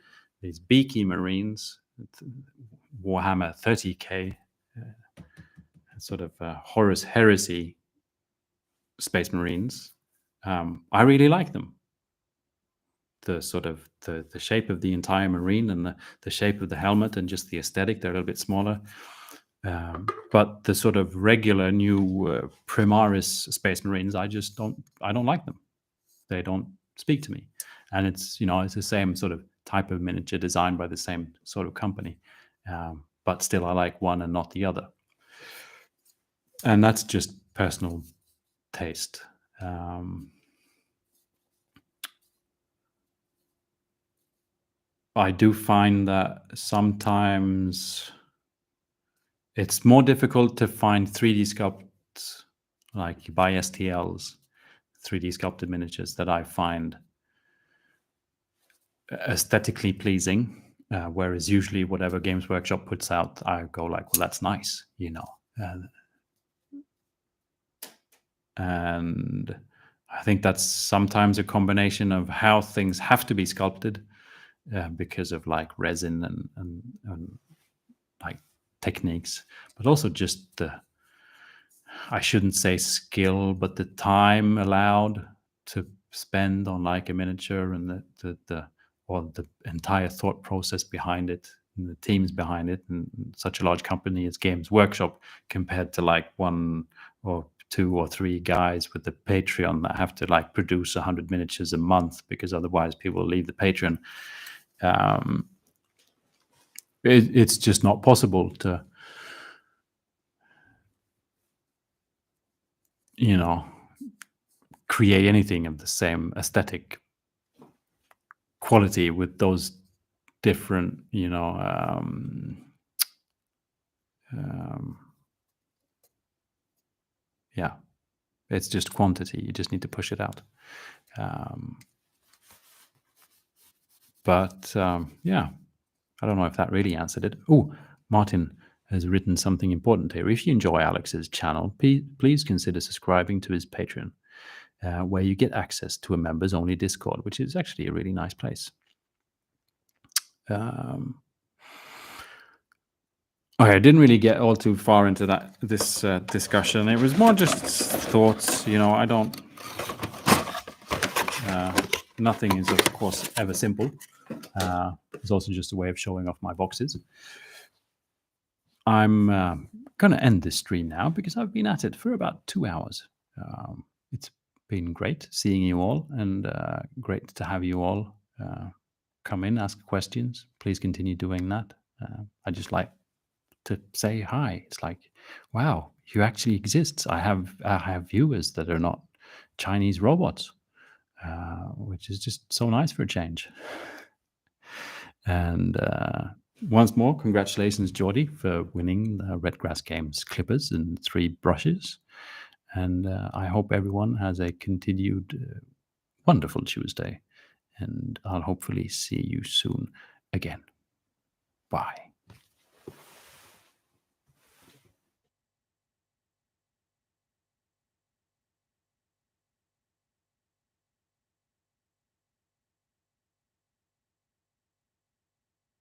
beaky marines, Warhammer 30K, sort of Horus Heresy Space Marines. I really like them. The sort of the shape of the entire marine and the shape of the helmet and just the aesthetic. They're a little bit smaller. But the sort of regular new Primaris Space Marines, I don't like them. They don't speak to me, and it's the same sort of type of miniature designed by the same sort of company, but still I like one and not the other, and that's just personal taste. I do find that sometimes it's more difficult to find 3D sculpts, like you buy STLs, 3D sculpted miniatures that I find aesthetically pleasing. Whereas usually whatever Games Workshop puts out, I go like, well, that's nice, and I think that's sometimes a combination of how things have to be sculpted because of like resin and like techniques, but also just I shouldn't say skill, but the time allowed to spend on like a miniature and the entire thought process behind it and the teams behind it, and such a large company as Games Workshop compared to like one or two or three guys with the Patreon that have to like produce 100 miniatures a month because otherwise people will leave the Patreon. It's just not possible to create anything of the same aesthetic quality with those different yeah, it's just quantity. You just need to push it out. But yeah, I don't know if that really answered it. Oh, Martin has written something important here. If you enjoy Alex's channel, please consider subscribing to his Patreon, where you get access to a members only Discord, which is actually a really nice place. Okay, I didn't really get all too far into this discussion. It was more just thoughts. I don't. Nothing is, of course, ever simple. It's also just a way of showing off my boxes. I'm going to end this stream now because I've been at it for about 2 hours. It's been great seeing you all, and great to have you all come in, ask questions. Please continue doing that. I just like to say hi. It's like, wow, you actually exist. I have viewers that are not Chinese robots, which is just so nice for a change. And once more, congratulations, Geordie, for winning the Redgrass Games clippers and 3 brushes. And I hope everyone has a continued wonderful Tuesday. And I'll hopefully see you soon again. Bye.